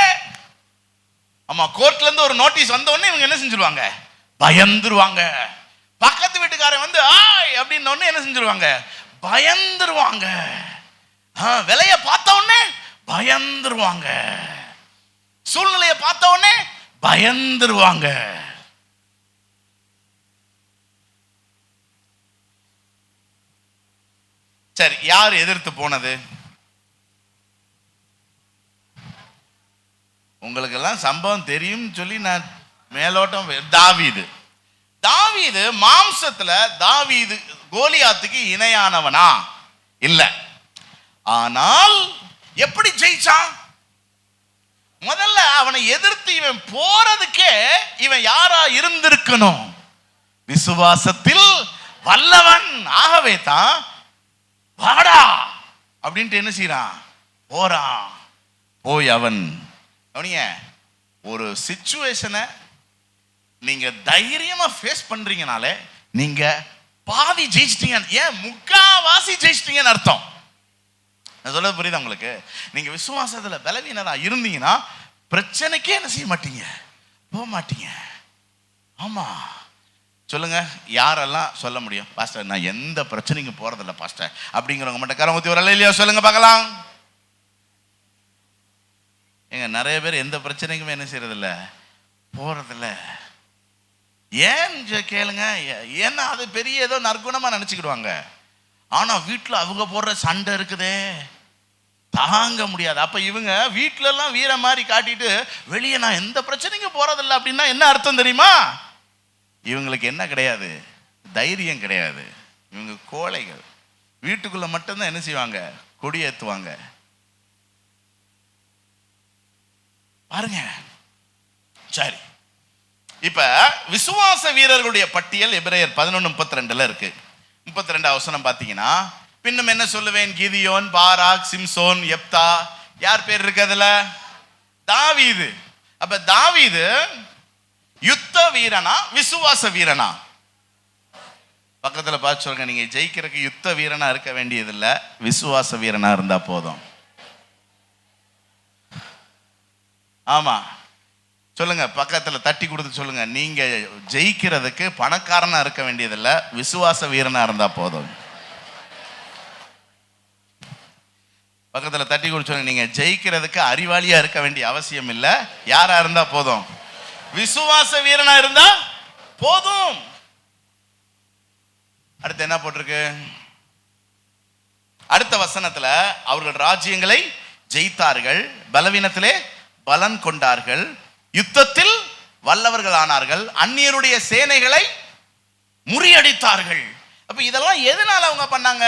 ஆமா, கோர்ட்ல இருந்து ஒரு நோட்டீஸ் வந்த உடனே இவங்க என்ன செஞ்சிருவாங்க? பயந்துருவாங்க. பக்கத்து வீட்டுக்காரன் ஆய் அப்படின்னு என்ன செஞ்சிருவாங்க? பயந்துருவாங்க. விலைய பார்த்த உடனே பயந்துருவாங்க. சூழ்நிலையை பார்த்த உடனே பயந்துருவாங்க. சரி, யார் எதிர்த்து போனது? உங்களுக்கெல்லாம் சம்பவம் தெரியும் சொல்லி நான் மேலோட்டம். தாவீது தாவீது மாம்சத்துல தாவீது கோலியாத்துக்கு இணையானவனா இல்ல. ஆனால் எப்படி ஜெயிச்சான்? முதல்ல அவனை எதிர்த்து இவன் போறதுக்கே இவன் யாரா இருந்திருக்கணும்? விசுவாசத்தில் வல்லவன். ஆகவே தான் வாடா அப்படின்ட்டு என்ன செய்யறான்? போறான். போய் அவன் அவனிய ஒரு சிச்சுவேஷனை நீங்க தைரியமா ஃபேஸ் பண்றீங்கனாலே நீங்க பாதி ஜெயிச்சிட்டீங்க, ஏன் முக்காவாசி ஜெயிச்சிட்டீங்கன்னு அர்த்தம். நான் சொல்றது புரியுதா உங்களுக்கு? நீங்க விசுவாசத்துல பலவீனரா இருந்தீங்கன்னா பிரச்சனைக்கே என்ன செய்ய மாட்டீங்க, போக மாட்டீங்க. ஆமா, சொல்லுங்க, யாரெல்லாம் சொல்ல முடியும்? பாஸ்டர் நான் எந்த பிரச்சனைக்கும் போறதில்ல பாஸ்டர் அப்படிங்கிறவங்க மட்டும் கரம் ஊத்தி வரல இல்லையா? சொல்லுங்க பார்க்கலாம். எங்க நிறைய பேர் எந்த பிரச்சனைக்குமே என்ன செய்யறதில்ல, போறதில்ல. ஏன் கேளுங்க. ஏன்னா அது பெரிய ஏதோ நற்குணமா நினைச்சுக்கிடுவாங்க. ஆனா வீட்டுல அவங்க போடுற சண்டை இருக்குதே தாங்க முடியாது. அப்ப இவங்க வீட்டுல எல்லாம் வீர மாதிரி காட்டிட்டு வெளியே நான் எந்த பிரச்சனைக்கும் போறதில்லை அப்படின்னா என்ன அர்த்தம் தெரியுமா? இவங்களுக்கு என்ன கிடையாது? தைரியம் கிடையாது. இவங்க கோழைகள். வீட்டுக்குள்ள மட்டும்தான் என்ன செய்வாங்க? கொடியேற்றுவாங்க. பாருங்க. சரி, இப்ப விசுவாச வீரர்களுடைய பட்டியல் எபிரேயர் 11:32 இருக்கு. 32 வசனம் பாத்தீங்கன்னா, பின்னும் என்ன சொல்லுவேன்? கிதியோன், பாராக், சிம்சோன், எப்தா. யார் பேர் இருக்கு அதுல? தாவீது. அப்ப தாவீது யுத்த வீரனா விசுவாச வீரனா? பக்கத்துல பார்த்து சொல்லுங்க. நீங்க ஜெயிக்கிறதுக்கு யுத்த வீரனா இருக்க வேண்டியது இல்ல, விசுவாச வீரனா இருந்தா போதும். ஆமா, சொல்லுங்க, பக்கத்துல தட்டி கொடுத்து சொல்லுங்க. நீங்க ஜெயிக்கிறதுக்கு பணக்காரனா இருக்க வேண்டியதில்ல, விசுவாச வீரனா இருந்தா போதும். பக்கத்துல தட்டி கொடுத்து சொல்லுங்க. நீங்க ஜெயிக்கிறதுக்கு அறிவாளியா இருக்க வேண்டிய அவசியம் இல்ல, யாரா இருந்தா போதும்? விசுவாச வீரனா இருந்தா போதும். அடுத்து என்ன போட்டிருக்கு? அடுத்த வசனத்துல அவர்கள் ராஜ்யங்களை ஜெயித்தார்கள், பலவீனத்திலே பலன் கொண்டார்கள், யுத்தத்தில் வல்லவர்கள் ஆனார்கள், அந்நியருடைய சேனைகளை முறியடித்தார்கள். அப்ப இதெல்லாம் எதனால அவங்க பண்ணாங்க?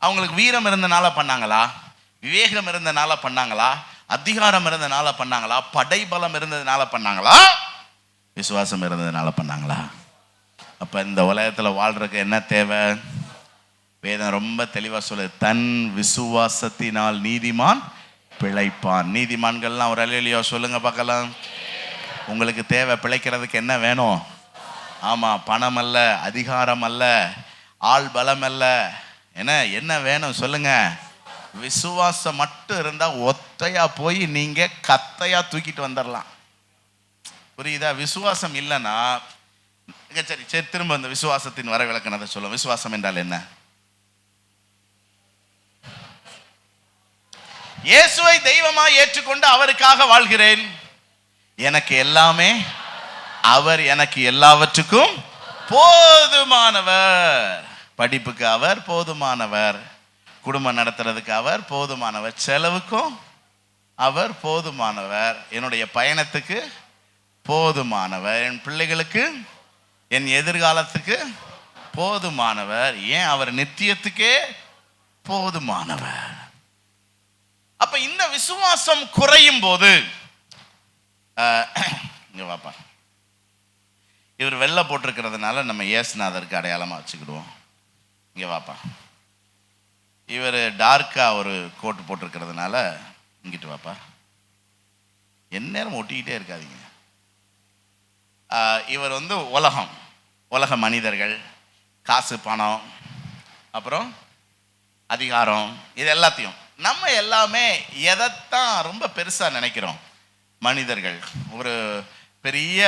அவங்களுக்கு வீரம் இருந்தனால பண்ணாங்களா? விவேகம் இருந்தனால பண்ணாங்களா? அதிகாரம் இருந்தனால பண்ணாங்களா? படைபலம் இருந்ததுனால பண்ணாங்களா? விசுவாசம் இருந்ததுனால பண்ணாங்களா? அப்ப இந்த உலகத்துல வாழ்றதுக்கு என்ன தேவை? வேதம் ரொம்ப தெளிவா சொல்லுது, தன் விசுவாசத்தினால் நீதிமான் பிழைப்பான். நீதிமான்கள்லாம் ஒரு அல்லேலூயா சொல்லுங்க பார்க்கலாம். உங்களுக்கு தேவை பிழைக்கிறதுக்கு என்ன வேணும்? ஆமா, பணம் அல்ல, அதிகாரம் அல்ல, ஆள் பலம் அல்ல. என்ன வேணும் சொல்லுங்க? விசுவாசம் மட்டும் இருந்தா ஒத்தையா போய் நீங்க கத்தையா தூக்கிட்டு வந்துடலாம். புரியுதா? விசுவாசம் இல்லைன்னா சரி சரி, திரும்ப அந்த விசுவாசத்தின் வர விளக்கணத்தை சொல்லும். விசுவாசம் என்றால் என்ன? இயேசுவை தெய்வமாய் ஏற்றுக்கொண்டு அவருக்காக வாழ்கிறேன், எனக்கு எல்லாமே அவர், எனக்கு எல்லாவற்றுக்கும் போதுமானவர். படிப்புக்கு அவர் போதுமானவர், குடும்பம் நடத்துறதுக்கு அவர் போதுமானவர், செலவுக்கும் அவர் போதுமானவர், என்னுடைய பயணத்துக்கு போதுமானவர், என் பிள்ளைகளுக்கு, என் எதிர்காலத்துக்கு போதுமானவர், ஏன் அவர் நித்தியத்துக்கே போதுமானவர். அப்ப இந்த விசுவாசம் குறையும் போது, இங்க வாப்பா, இவர் வெள்ளை போட்டிருக்கிறதுனால நம்ம இயேசுநாதருக்கு அடையாளமா வச்சுக்கிடுவோம். இங்க வாப்பா, இவர் டார்க்கா ஒரு கோட்டு போட்டிருக்கிறதுனால இங்கிட்டு வாப்பா. எந்நேரம் ஒட்டிக்கிட்டே இருக்காதீங்க. இவர் உலக மனிதர்கள், காசு, பணம், அப்புறம் அதிகாரம், இது எல்லாத்தையும் நம்ம எல்லாமே எதைத்தான் ரொம்ப பெருசாக நினைக்கிறோம்? மனிதர்கள், ஒரு பெரிய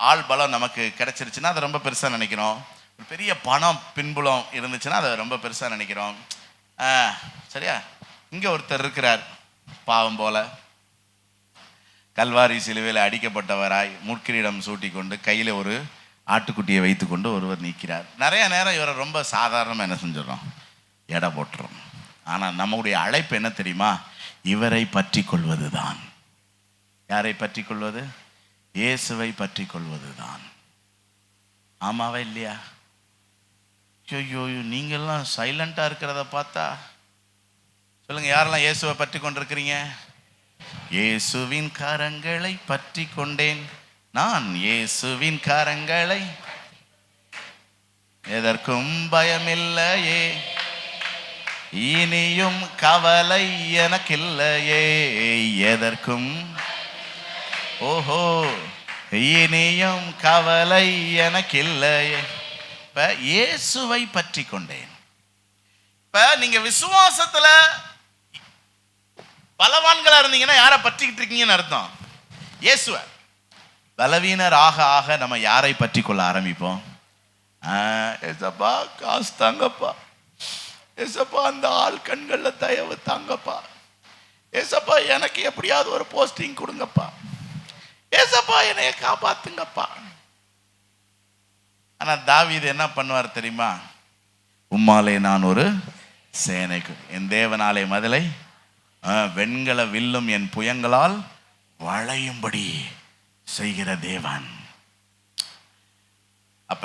ஆள் பலம் நமக்கு கிடைச்சிருச்சுன்னா அதை ரொம்ப பெருசாக நினைக்கிறோம். ஒரு பெரிய பணம் பின்புலம் இருந்துச்சுன்னா அதை ரொம்ப பெருசாக நினைக்கிறோம். சரியா? இங்கே ஒருத்தர் இருக்கிறார், பாவம் போல கல்வாரி சிலுவையில் அடிக்கப்பட்டவராய் முட்கிரீடம் சூட்டி கொண்டு கையில் ஒரு ஆட்டுக்குட்டியை வைத்து கொண்டு ஒருவர் நிற்கிறார். நிறைய நேரம் இவரை ரொம்ப சாதாரணமாக என்ன செஞ்சிடறோம், எடை போட்டுறோம். ஆனால் நம்முடைய அழைப்பு என்ன தெரியுமா? இவரை பற்றி கொள்வது தான். யாரை பற்றி கொள்வது? இயேசுவை பற்றி கொள்வது தான். ஆமாவா இல்லையா? ஐயோ, நீங்கள்லாம் சைலண்டாக இருக்கிறத பார்த்தா சொல்லுங்க, யாரெல்லாம் இயேசுவை பற்றி கொண்டிருக்கிறீங்க? இயேசுவின் கரங்களை பற்றி கொண்டேன் நான், இயேசுவின் கரங்களை, எதற்கும் பயமில்லையே, இனியும் கவலை எனக்கில்லையே, எதற்கும் ஓஹோ இனியும் கவலை எனக்கில்லையே. இப்ப இயேசுவை பற்றி கொண்டேன். இப்ப நீங்க விசுவாசத்துல பலவான்களா இருந்தீங்கன்னா யாரை பற்றிக்கிட்டு இருக்கீங்கன்னு அர்த்தம்? இயேசுவை. பலவீனர் ஆக ஆக நம்ம யாரை பற்றி கொள்ள ஆரம்பிப்போம்? ஏசப்பா காசு தாங்கப்பா, ஏசப்பா அந்த ஆள் கண்கள்ல தயவு தாங்கப்பா, ஏசப்பா எனக்கு எப்படியாவது ஒரு போஸ்டிங் கொடுங்கப்பா, ஏசப்பா என்னைய காப்பாத்துங்கப்பா. ஆனா தாவீது என்ன பண்ணுவார் தெரியுமா? உம்மாலே நான் ஒரு சேனைக்கு, என் தேவனாலே மதிலை வெண்கல வில்லும் என் புயங்களால் வளையும்படி செய்கிற தேவன். அப்ப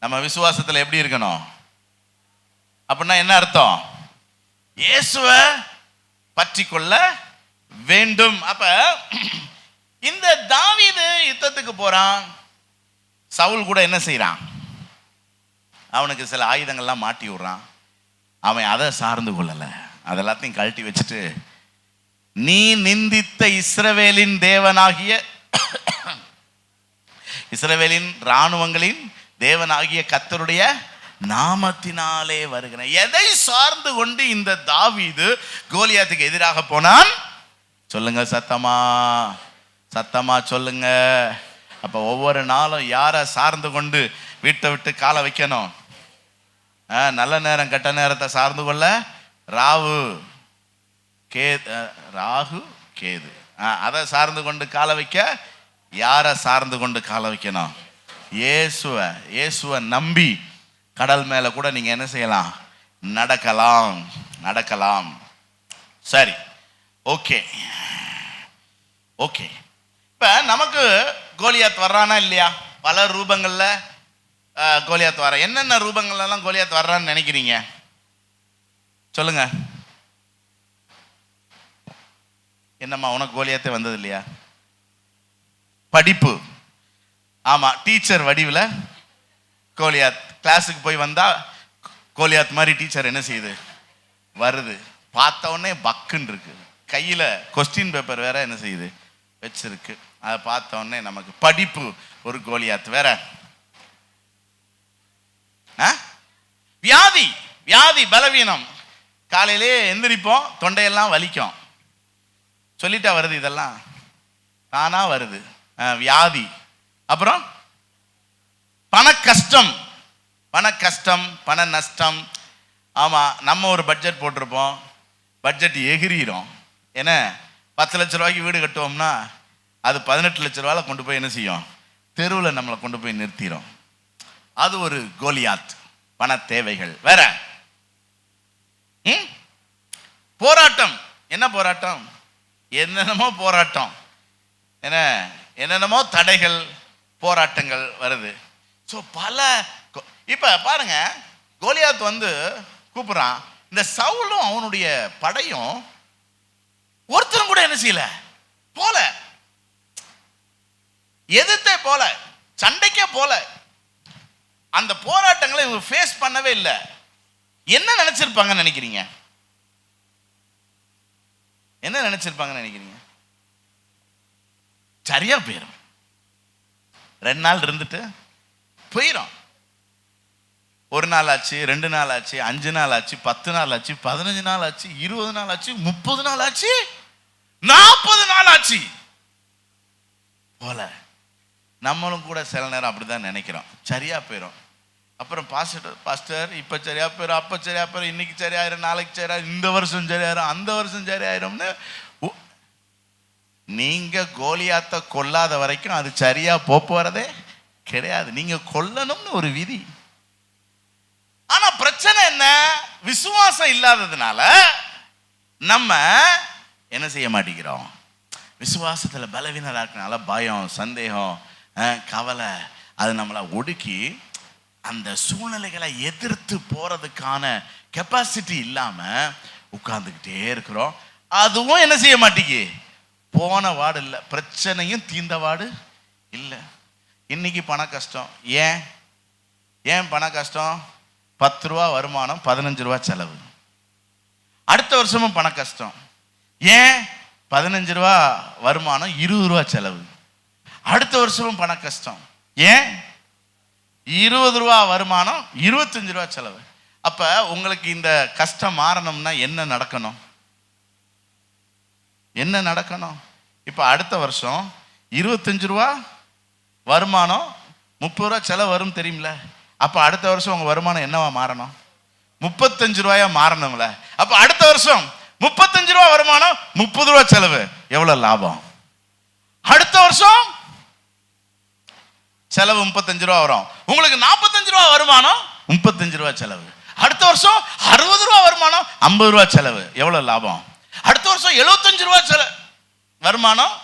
நம்ம விசுவாசத்துல எப்படி இருக்கணும் அப்படின்னா என்ன அர்த்தம்? இயேசுவை பற்றி கொள்ள வேண்டும். அப்ப இந்த தாவீது யுத்தத்துக்கு போறான். சவுல் கூட என்ன செய்யறான்? அவனுக்கு சில ஆயுதங்கள்லாம் மாட்டி விடுறான். அவன் அதை சார்ந்து கொள்ளல, அதெல்லாத்தையும் கழட்டி வச்சுட்டு, நீ நிந்தித்த இஸ்ரவேலின் தேவனாகிய இஸ்ரவேலின் இராணுவங்களின் தேவனாகிய கர்த்தருடைய நாமத்தினாலே வருகிறேன். எதை சார்ந்து கொண்டு இந்த தாவீது கோலியாத்துக்கு எதிராக போனான்? சொல்லுங்க, சத்தமா சத்தமா சொல்லுங்க. அப்ப ஒவ்வொரு நாளும் யாரை சார்ந்து கொண்டு வீட்டை விட்டு காலை வைக்கணும்? நல்ல நேரம் கெட்ட நேரத்தை சார்ந்து கொள்ள ராகு கேது, அதை சார்ந்து கொண்டு காலை வைக்க யாரை சார்ந்து கொண்டு காலை வைக்கணும்? இயேசுவை நம்பி கடல் மேல கூட நீங்க என்ன செய்யலாம்? நடக்கலாம். சரி, ஓகே. இப்ப நமக்கு கோலியாத் வர்றானா இல்லையா? பல ரூபங்கள்ல கோலியாத் வர. என்னென்ன ரூபங்கள்லாம் கோலியாத் வர்றான்னு நினைக்கிறீங்க? சொல்லுங்க. என்னம்மா உனக்கு கோலியாத்தே வந்தது இல்லையா? படிப்பு, ஆமா, டீச்சர் வடிவில் கோலியாத். கிளாஸுக்கு போய் வந்தா கோலியாத் மாதிரி டீச்சர் என்ன செய்யுது? வருது. பார்த்த உடனே பக்குன்னு இருக்கு. கையில கொஸ்டின் பேப்பர் வேற என்ன செய்யுது? வச்சிருக்கு. அதை பார்த்த உடனே நமக்கு படிப்பு ஒரு கோலியாத். வேற வியாதி பலவீனம். காலையிலே எந்திரிப்போம், தொண்டையெல்லாம் வலிக்கும். சொல்லிட்டா வருது, இதெல்லாம் தானா வருது. வியாதி. அப்புறம் பண கஷ்டம், பண நஷ்டம். ஆமா, நம்ம ஒரு பட்ஜெட் போட்டிருப்போம், பட்ஜெட் எகிரிடும். ஏன்னா 10 லட்ச ரூபாய்க்கு வீடு கட்டுவோம்னா அது 18 லட்ச ரூபாயில கொண்டு போய் என்ன செய்யும்? தெருவில் நம்மளை கொண்டு போய் நிறுத்திடும். அது ஒரு கோலியாத். பண தேவைகள். வேற போராட்டம். என்ன போராட்டம்? என்னென்னமோ போராட்டம், என்னென்னமோ தடைகள், போராட்டங்கள் வருது. ஸோ பல. இப்ப பாருங்க, கோலியாத் வந்து கூப்பிடுறான். இந்த சவுலும் அவனுடைய படையும் ஒருத்தரும் கூட என்ன செய்யல, போல, எதிர்த்தே போல, சண்டைக்கே போல. அந்த போராட்டங்களை இவங்க ஃபேஸ் பண்ணவே இல்லை. என்ன நினைச்சிருப்பாங்கன்னு நினைக்கிறீங்க? சரியா போயிடும். 2 நாள் இருந்துட்டு போயிடும். 1 நாள் ஆச்சு, 2 நாள் ஆச்சு, 5 நாள் ஆச்சு, 10 நாள் ஆச்சு, 15 நாள் ஆச்சு, 20 நாள் ஆச்சு, 30 நாள் ஆச்சு, 40 நாள் ஆச்சு போல. நம்மளும் கூட சில நேரம் அப்படிதான் நினைக்கிறோம். சரியா போயிடும். அப்புறம் பாஸ்டர் இப்போ சரியா போயிடும், அப்போ சரியா போயிடும், இன்னைக்கு சரியாயிரும், நாளைக்கு சரியாயிரும், இந்த வருஷம் சரியாயிரும், அந்த வருஷம் சரியாயிரும்னு. நீங்க கோலியாத்தை கொல்லாத வரைக்கும் அது சரியா போறதே கிடையாது. நீங்க கொல்லணும்னு ஒரு விதி. ஆனா பிரச்சனை என்ன? விசுவாசம் இல்லாததுனால நம்ம என்ன செய்ய மாட்டேங்கிறோம். விசுவாசத்துல பலவீனரா இருக்கனால பயம், சந்தேகம், கவலை அது நம்மளை ஒடுக்கி அந்த சூழ்நிலைகளை எதிர்த்து போறதுக்கான கெப்பாசிட்டி இல்லாம உட்கார்ந்துக்கிட்டே இருக்கிறோம். அதுவும் என்ன செய்ய மாட்டேங்கி, போன வார்டு இல்லை, பிரச்சனையும் தீர்ந்த வார்டு இல்லை. இன்னைக்கு பண கஷ்டம். ஏன் பண கஷ்டம்? 10 ரூபா வருமானம், 15 ரூபா செலவு. அடுத்த வருஷமும் பண கஷ்டம். ஏன்? 15 ரூபா வருமானம், 20 ரூபா செலவு. அடுத்த வருஷமும் பண கஷ்டம். ஏன்? 20 ரூபா வருமானம், 25 ரூபா செலவு. அப்ப உங்களுக்கு இந்த கஷ்டம் மாறணும்னா என்ன நடக்கணும்? என்ன நடக்கணும்? இப்ப அடுத்த வருஷம் 25 ரூபா வருமானம், 30 ரூபா செலவு வரும் தெரியுமில்ல. அப்ப அடுத்த வருஷம் உங்க வருமானம் என்னவா மாறணும்? 35 ரூபாயா மாறணும்ல. அப்ப அடுத்த வருஷம் 35 ரூபா வருமானம், 30 ரூபா செலவு, எவ்வளவு லாபம்? அடுத்த வருஷம் செலவு 35 ரூபா வரும், உங்களுக்கு 45 ரூபா வருமானம், 35 ரூபா செலவு. அடுத்த வருஷம் 60 ரூபா வருமானம், 50 ரூபா செலவு, எவ்வளவு லாபம்? அடுத்த வருஷம் 75 ரூபா செலவு வருமானம்,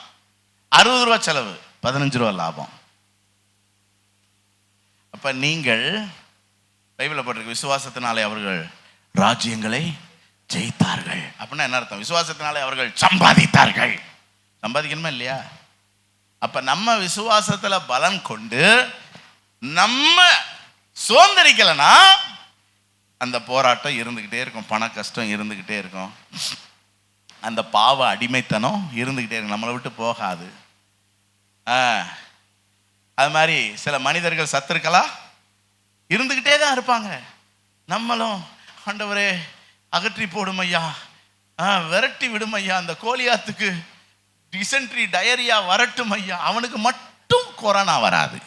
60 ரூபா செலவு, 15 ரூபா லாபம். அப்ப நீங்கள் பைபிள்ல போட்டிருக்கு, விசுவாசத்தினாலே அவர்கள் ராஜ்யங்களை ஜெயித்தார்கள். அப்படின்னா என்ன அர்த்தம்? விசுவாசத்தினாலே அவர்கள் சம்பாதித்தார்கள். சம்பாதிக்கணுமா இல்லையா? அப்ப நம்ம விசுவாசத்துல பலன் கொண்டு நம்ம சோந்தரிக்கலனா அந்த போராட்டம் இருந்துகிட்டே இருக்கும், பண கஷ்டம் இருந்துகிட்டே இருக்கும், அந்த பாவ அடிமைத்தனம் இருந்துகிட்டே இருக்கும், நம்மளை விட்டு போகாது. அது மாதிரி சில மனிதர்கள் சத்துருக்களா இருந்துகிட்டே தான் இருப்பாங்க. நம்மளும் ஆண்டவரே அகற்றி போடும் ஐயா, விரட்டி விடும் ஐயா, அந்த கோலியாத்துக்கு டிசென்ட்ரி டயரியா வரட்டும் ஐயா, அவனுக்கு மட்டும் கொரோனா வராது,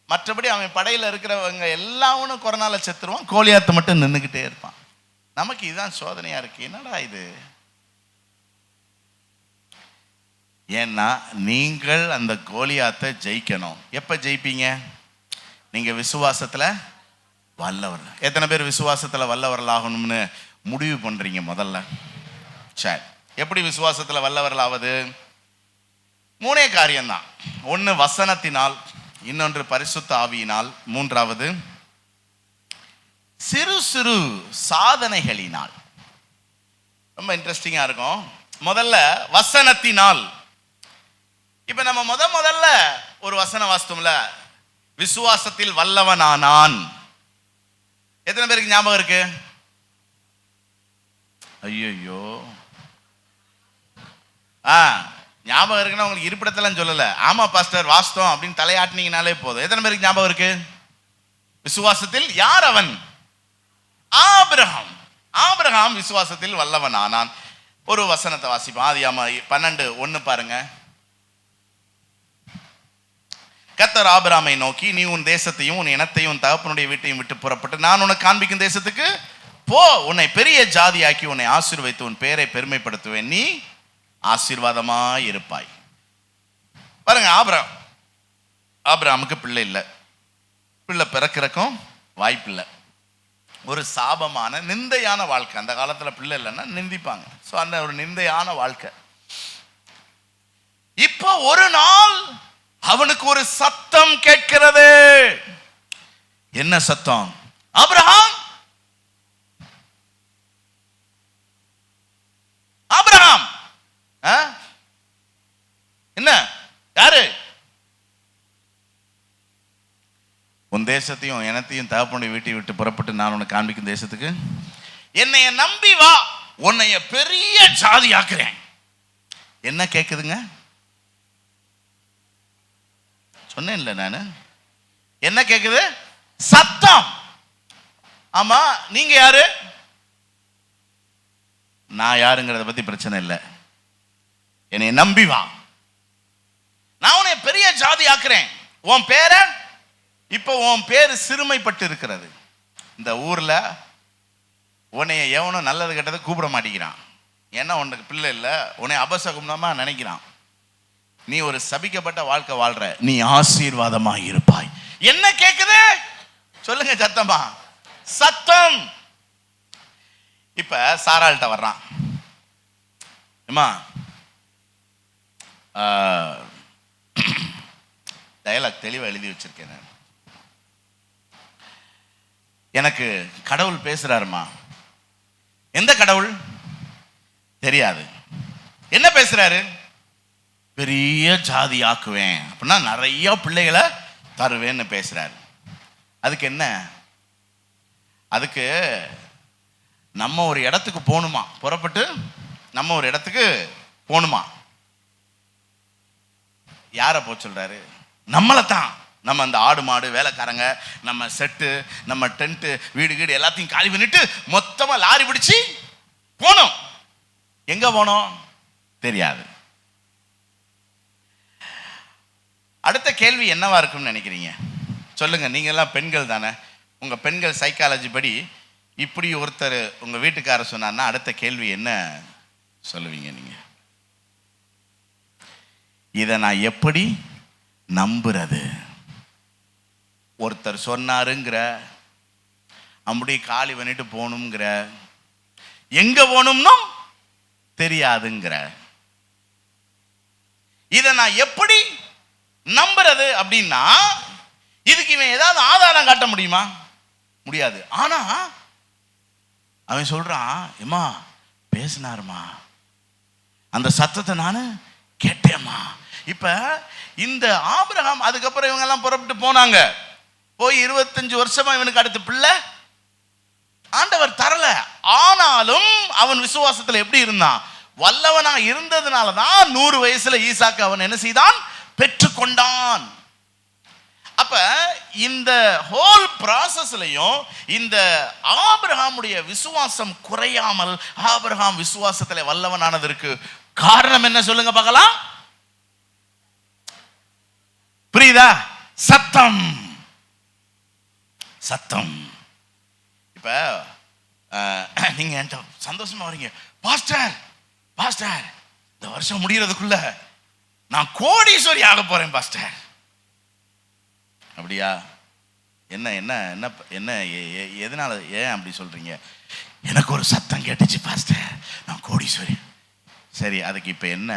மற்றபடி அவன் படையில இருக்கிறவங்க எல்லாவனும் கொரோனால செத்துருவான், கோலியாத்து மட்டும் நின்றுகிட்டே இருப்பான். நமக்கு இதுதான் சோதனையா இருக்கு. என்னடா இது? ஏன்னா நீங்கள் அந்த கோலியாத்தை ஜெயிக்கணும். எப்ப ஜெயிப்பீங்க? நீங்க விசுவாசத்துல வல்லவர். எத்தனை பேர் விசுவாசத்துல வல்லவர்கள் ஆகணும்னு முடிவு பண்றீங்க முதல்ல? சரி, எப்படி விசுவாசத்துல வல்லவர்கள் ஆவது? 3 காரியம்தான். ஒன்று வசனத்தினால், இன்னொன்று பரிசுத்த ஆவியினால், மூன்றாவது சிறு சிறு சாதனைகளினால். ரொம்ப இன்ட்ரெஸ்டிங்கா இருக்கும். முதல்ல வசனத்தினால். இப்ப நம்ம முதல்ல ஒரு வசனம் வாசித்தோம்ல, விசுவாசத்தில் வல்லவனானான். எத்தனை பேருக்கு ஞாபகம் இருக்கு? ஐயோ, ஞாபகம் இருக்குன்னா உங்களுக்கு இருப்பிடத்தெல்லாம் சொல்லல. ஆமா பாஸ்டர் வாஸ்தவம் அப்படின்னு தலையாட்டினீங்கனாலே போதும். எத்தனை பேருக்கு ஞாபகம் இருக்கு? விசுவாசத்தில் யார் அவன்? ஆபிரகாம். ஆபிரகாம் விசுவாசத்தில் வல்லவன் ஆனான். ஒரு வசனத்தை வாசிப்போம். ஆதியாகமம் 12:1 பாருங்க. கர்த்தர் ஆபிரகாமை நோக்கி, நீ உன் தேசத்தையும் உன் இனத்தையும் உன் தகப்பனுடைய வீட்டையும் விட்டு புறப்பட்டு நான் உனக்கு காண்பிக்கும் தேசத்துக்கு போ, உன்னை பெரிய ஜாதியாக்கி உன்னை ஆசீர்வதித்து உன் பெயரை பெருமைப்படுத்துவேன், நீ ஆசீர்வாதமாய் இருப்பாய். பாருங்க, ஆபிரகாமுக்கு பிள்ளை இல்லை, பிள்ளை பிறக்கிறக்கும் வாய்ப்பில்லை. ஒரு சாபமான நிந்தையான வாழ்க்கை. அந்த காலத்துல பிள்ளை இல்லைன்னா நிந்திப்பாங்க. ஸோ அந்த ஒரு நிந்தையான வாழ்க்கை. இப்போ ஒரு நாள் அவனுக்கு ஒரு சத்தம் கேட்கிறது. என்ன சத்தம்? Abraham, Abraham. என்ன? யாரு? உன் தேசத்தையும் இனத்தையும் தகப்பனுடைய வீட்டை விட்டு புறப்பட்டு நான் உனக்கு காண்பிக்கும் தேசத்துக்கு என்னைய நம்பி வா, உன்னைய பெரிய ஜாதி ஆக்குறேன். என்ன கேக்குதுங்க? சொன்னேன் இல்ல நானு, என்ன கேக்குது? சத்தம். ஆமா, நீங்க யாரு? நான் யாருங்கிறத பத்தி பிரச்சனை இல்லை, என்னை நம்பி வா, நான் உன்னை பெரிய ஜாதி ஆக்குறேன். உன் பேர இப்போ உன் பேர் சிறுமைப்பட்டு இருக்கிறது. இந்த ஊர்ல உன்னைய எவனும் நல்லது கெட்டதை கூப்பிட மாட்டேங்கிறான். ஏன்னா உனக்கு பிள்ளை இல்லை, உன்னை அபசகுனமா நினைக்கிறான். நீ ஒரு சபிக்கப்பட்ட வாழ்க்கை வாழ்ற, நீ ஆசீர்வாதமாக இருப்பாய். என்ன கேக்குது சொல்லுங்க சத்தமா? சத்தம். இப்ப சாராள்கிட்ட வர்றான். அம்மா டயலாக் தெளிவாக எழுதி வச்சிருக்கேன். எனக்கு கடவுள் பேசுறாருமா. எந்த கடவுள் தெரியாது. என்ன பேசுறாரு? பெரிய ஜாதி ஆக்குவேன் அப்படின்னா நிறைய பிள்ளைகளை தருவேன்னு பேசுறாரு. அதுக்கு என்ன? அதுக்கு நம்ம ஒரு இடத்துக்கு போகணுமா, புறப்பட்டு நம்ம ஒரு இடத்துக்கு போகணுமா. யாரை போக சொல்றாரு? நம்மளை தான். நம்ம அந்த ஆடு மாடு வேலைக்காரங்க, நம்ம செட்டு, நம்ம டென்ட்டு, வீடு கீடு எல்லாத்தையும் காலி பண்ணிட்டு மொத்தமா லாரி பிடிச்சி போனோம். எங்க போனோம் தெரியாது. அடுத்த கேள்வி என்னவா இருக்கும்னு நினைக்கிறீங்க? சொல்லுங்க. நீங்க எல்லாம் பெண்கள் தானே. உங்க பெண்கள் சைக்காலஜி படி இப்படி ஒருத்தர் உங்க வீட்டுக்காரர் சொன்னார்னா அடுத்த கேள்வி என்ன சொல்லுவீங்க நீங்க? இதை நான் எப்படி நம்புறது? ஒருத்தர் சொன்னாருங்கிற, அப்படி காலி பண்ணிட்டு போகணுங்கிற, எங்க போகணும்னு தெரியாதுங்கிற, இதை நான் எப்படி நம்புறது அப்படின்னா இதுக்கு இவன் ஏதாவது ஆதாரம் காட்ட முடியுமா? முடியாது. ஆனா அவன் சொல்றான், ஏமா பேசினாருமா, அந்த சத்தத்தை நான் கேட்டேம்மா. இப்ப இந்த ஆபிரகாம் அதுக்கப்புறம் இவங்க எல்லாம் புறப்பட்டு போனாங்க. போய் 25 வருஷமா இவனுக்கு அடுத்த பிள்ளை ஆண்டவர் தரல. ஆனாலும் அவன் விசுவாசத்துல எப்படி இருந்தான்? வல்லவனா இருந்ததுனாலதான் 100 வயசுல ஈசாக்கு அவன் என்ன செய்தான்? பெற்றுக்கொண்டான். அப்ப இந்த ஹோல் ப்ராசஸ்லயும் இந்த ஆபிரகாமுடைய விசுவாசம் குறையாமல் ஆபிரகாம் விசுவாசத்துல வல்லவனானதற்கு காரணம் என்ன சொல்லுங்க பார்க்கலாம்? புரியுதா? சத்தம். சத்தம். இப்ப நீங்க என்கிட்ட சந்தோஷமா வரீங்க, பாஸ்டர் பாஸ்டர் இந்த வருஷம் முடியறதுக்குள்ள நான் கோடீஸ்வரி ஆக போறேன் பாஸ்டர். அப்படியா? என்ன என்ன என்ன என்ன எதனால ஏன் அப்படி சொல்றீங்க? எனக்கு ஒரு சத்தம் கேட்டுச்சு பாஸ்டர், நான் கோடீஸ்வரி. சரி, அதுக்கு இப்ப என்ன?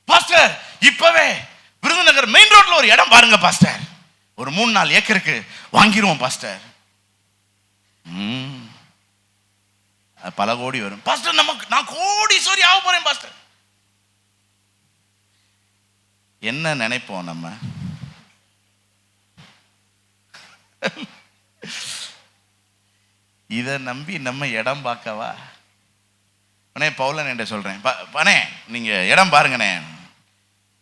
பாஸ்டர் இப்பவே விருதுநகர் மெயின் ரோட்ல ஒரு இடம் பாருங்க பாஸ்டர், ஒரு 3-4 ஏக்கருக்கு வாங்கிடுவோம் பாஸ்டர். பல கோடி வரும் பாஸ்டர். நமக்கு நான் கோடீஸ்வரி ஆக போறேன் பாஸ்டர். என்ன நினைப்போம் நம்ம? இதை நம்பி நம்ம இடம் பார்க்கவா? அண்ணே பவுலன் என்ற சொல்றேன், அண்ணே நீங்க இடம் பாருங்கண்ணே.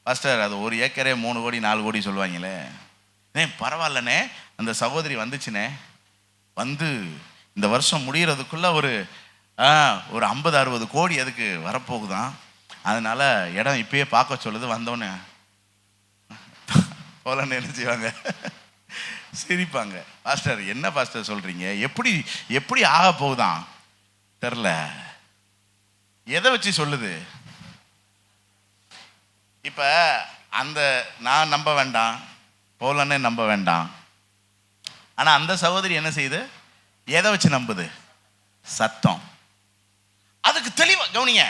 பாஸ்டர் அது 1 ஏக்கரே 3 கோடி 4 கோடி சொல்லுவாங்களே. பரவாயில்லண்ணே, அந்த சகோதரி வந்துச்சுனே, வந்து இந்த வருஷம் முடிகிறதுக்குள்ள ஒரு 50-60 கோடி அதுக்கு வரப்போகுதான். அதனால இடம் இப்பயே பார்க்க சொல்லுது. வந்தோன்னே பவுலன் என்ன செய்வாங்க? சிரிப்பாங்க. பாஸ்டர் என்ன பாஸ்டர் சொல்றீங்க? எப்படி எப்படி ஆக போகுதான் தெரில. எதை வச்சு சொல்லுது? இப்ப அந்த நான் நம்ப வேண்டாம், பவுலனே நம்ப வேண்டாம். ஆனா அந்த சகோதரி என்ன செய்யுது? எதை வச்சு நம்புது? சத்தம். அதுக்கு தெளிவா கவனிங்க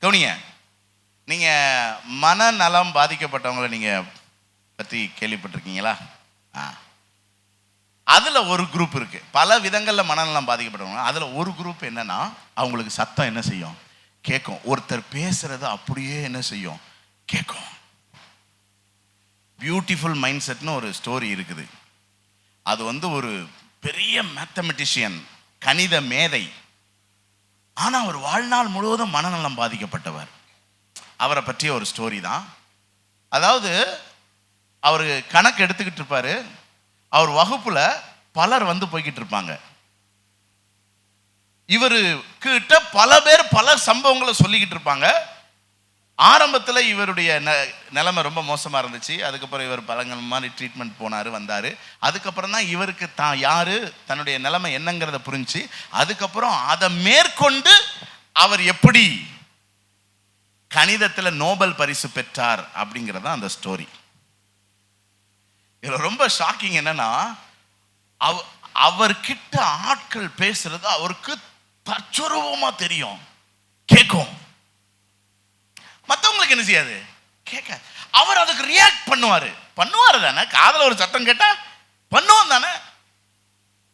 கவனிங்க. நீங்க மனநலம் பாதிக்கப்பட்டவங்களை நீங்க பற்றி கேள்விப்பட்டிருக்கீங்களா? அதுல ஒரு குரூப் இருக்கு. பல விதங்கள்ல மனநலம் பாதிக்கப்பட்டவங்க. அதுல ஒரு குரூப் என்னன்னா, அவங்களுக்கு சத்தம் என்ன செய்யும்? கேட்கும். ஒருத்தர் பேசுறது அப்படியே என்ன செய்யும்? கேட்கும். பியூட்டிஃபுல் மைண்ட் செட்னு ஒரு ஸ்டோரி இருக்குது. அது ஒரு பெரிய மேத்தமெட்டிஷியன், கணித மேதை. ஆனா அவர் வாழ்நாள் முழுவதும் மனநலம் பாதிக்கப்பட்டவர். அவரை பற்றிய ஒரு ஸ்டோரி தான். அதாவது அவர் கணக்கு எடுத்துக்கிட்டு இருப்பாரு. அவர் வகுப்புல பலர் வந்து போய்கிட்டு இருப்பாங்க. இவரு கிட்ட பல பேர் பல சம்பவங்களை சொல்லிக்கிட்டு இருப்பாங்க. ஆரம்பத்தில் இவருடைய நிலைமை ரொம்ப மோசமாக இருந்துச்சு. அதுக்கப்புறம் இவர் பலங்கள் மாதிரி ட்ரீட்மெண்ட் போனார், வந்தார். அதுக்கப்புறம் தான் இவருக்கு தான் யார், தன்னுடைய நிலைமை என்னங்கிறத புரிஞ்சு, அதுக்கப்புறம் அதை மேற்கொண்டு அவர் எப்படி கணிதத்தில் நோபல் பரிசு பெற்றார் அப்படிங்கிறத அந்த ஸ்டோரி. இதில் ரொம்ப ஷாக்கிங் என்னன்னா, அவர்கிட்ட ஆட்கள் பேசுறது அவருக்கு தச்சுரூபமாக தெரியும், கேட்கும். மற்றவங்களுக்கு என்ன செய்யாது, கேட்க. அவர் அதுக்கு ரியாக்ட் பண்ணுவார் தானே. காதல ஒரு சத்தம் கேட்டா பண்ணுவோம் தானே.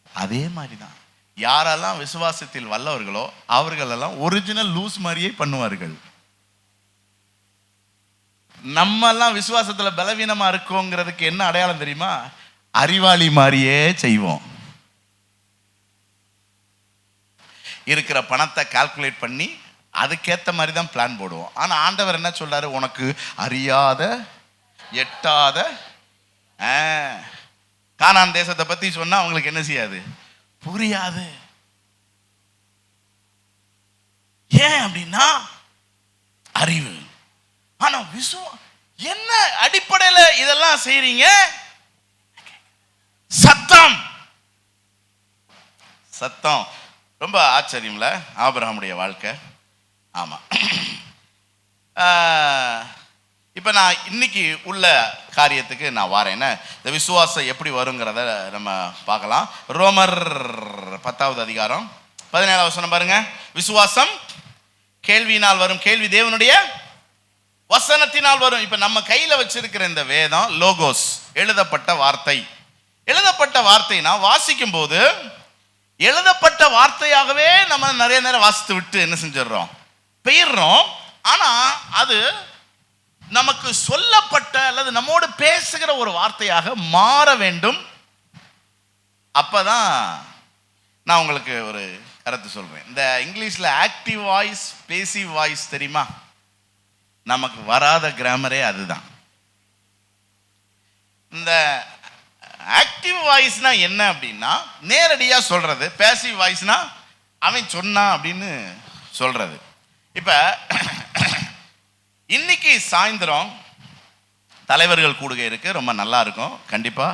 அதே மாதிரி தான் யாரெல்லாம் விசுவாசத்தில் வல்லவர்களோ அவர்களெல்லாம் ஒரிஜினல் லூஸ் மாதிரியே பண்ணுவார்கள். நம்ம எல்லாம் விசுவாசத்துல பலவீனமா இருக்கோங்கிறதுக்கு என்ன அடையாளம் தெரியுமா? அறிவாளி மாதிரியே செய்வோம். இருக்கிற பணத்தை கால்குலேட் பண்ணி அதுக்கேற்ற மாதிரி தான் பிளான் போடுவோம். ஆனால் ஆண்டவர் என்ன சொல்றாரு? உனக்கு அறியாத எட்டாத கானான் தேசத்தை பத்தி சொன்னா அவங்களுக்கு என்ன செய்யாது, புரியாது. ஏன் அப்படின்னா அறிவு. ஆனா என்ன அடிப்படையில் இதெல்லாம் செய்றீங்க? சத்தம். ரொம்ப ஆச்சரியம்ல ஆபிரகாமுடைய வாழ்க்கை. ஆமாம். இப்போ நான் இன்னைக்கு உள்ள காரியத்துக்கு நான் வரேன். இந்த விசுவாசம் எப்படி வருங்கிறத நம்ம பார்க்கலாம். ரோமர் 10வது அதிகாரம் 17வது வசனம் பாருங்க. விசுவாசம் கேள்வியினால் வரும், கேள்வி தேவனுடைய வசனத்தினால் வரும். இப்போ நம்ம கையில் வச்சிருக்கிற இந்த வேதம் லோகோஸ், எழுதப்பட்ட வார்த்தை. எழுதப்பட்ட வார்த்தைனா வாசிக்கும் போது எழுதப்பட்ட வார்த்தையாகவே நம்ம நிறைய நேரம் வாசித்து விட்டு என்ன செஞ்சிடறோம், பெயர்றோம். ஆனா அது நமக்கு சொல்லப்பட்ட அல்லது நம்மோடு பேசுகிற ஒரு வார்த்தையாக மாற வேண்டும். அப்பதான் நான் உங்களுக்கு ஒரு கருத்து சொல்றேன். இந்த இங்கிலீஷ்ல ஆக்டிவ் வாய்ஸ், பேசிவ் வாய்ஸ் தெரியுமா? நமக்கு வராத கிராமரே அதுதான். இந்த ஆக்டிவ் வாய்ஸ்னா என்ன அப்படின்னா நேரடியா சொல்றது, பேசிவ் வாய்ஸ்னா அவன் சொன்னான் அப்படின்னு சொல்றது. இப்ப இன்னைக்கு சாயந்தரம் தலைவர்கள் கூடுகை இருக்கு, ரொம்ப நல்லா இருக்கும், கண்டிப்பா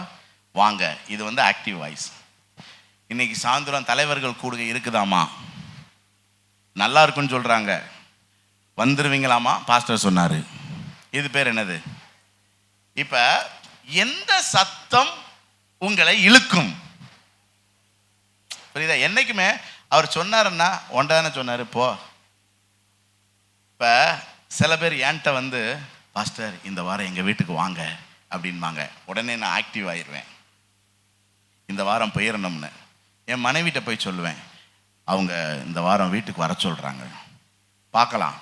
வாங்க. இது வந்து ஆக்டிவ் வாய்ஸ். இன்னைக்கு சாயந்தரம் தலைவர்கள் கூடுகை இருக்குதாமா, நல்லா இருக்குன்னு சொல்றாங்க, வந்துருவீங்களாமா, பாஸ்டர் சொன்னாரு. இது பேர் என்னது? இப்ப எந்த சத்தம் உங்களை இழுக்கும்? புரியுதா? என்னைக்குமே அவர் சொன்னாருன்னா ஒன்றான சொன்னாரு போ. இப்ப சில பேர் என்கிட்ட வந்து பாஸ்டர் இந்த வாரம் எங்க வீட்டுக்கு வாங்க அப்படின்பாங்க. உடனே நான் ஆக்டிவ் ஆயிடுவேன், இந்த வாரம் போயிடணும்னு. என் மனைவிட்ட போய் சொல்லுவேன், அவங்க இந்த வாரம் வீட்டுக்கு வர சொல்றாங்க, பார்க்கலாம்.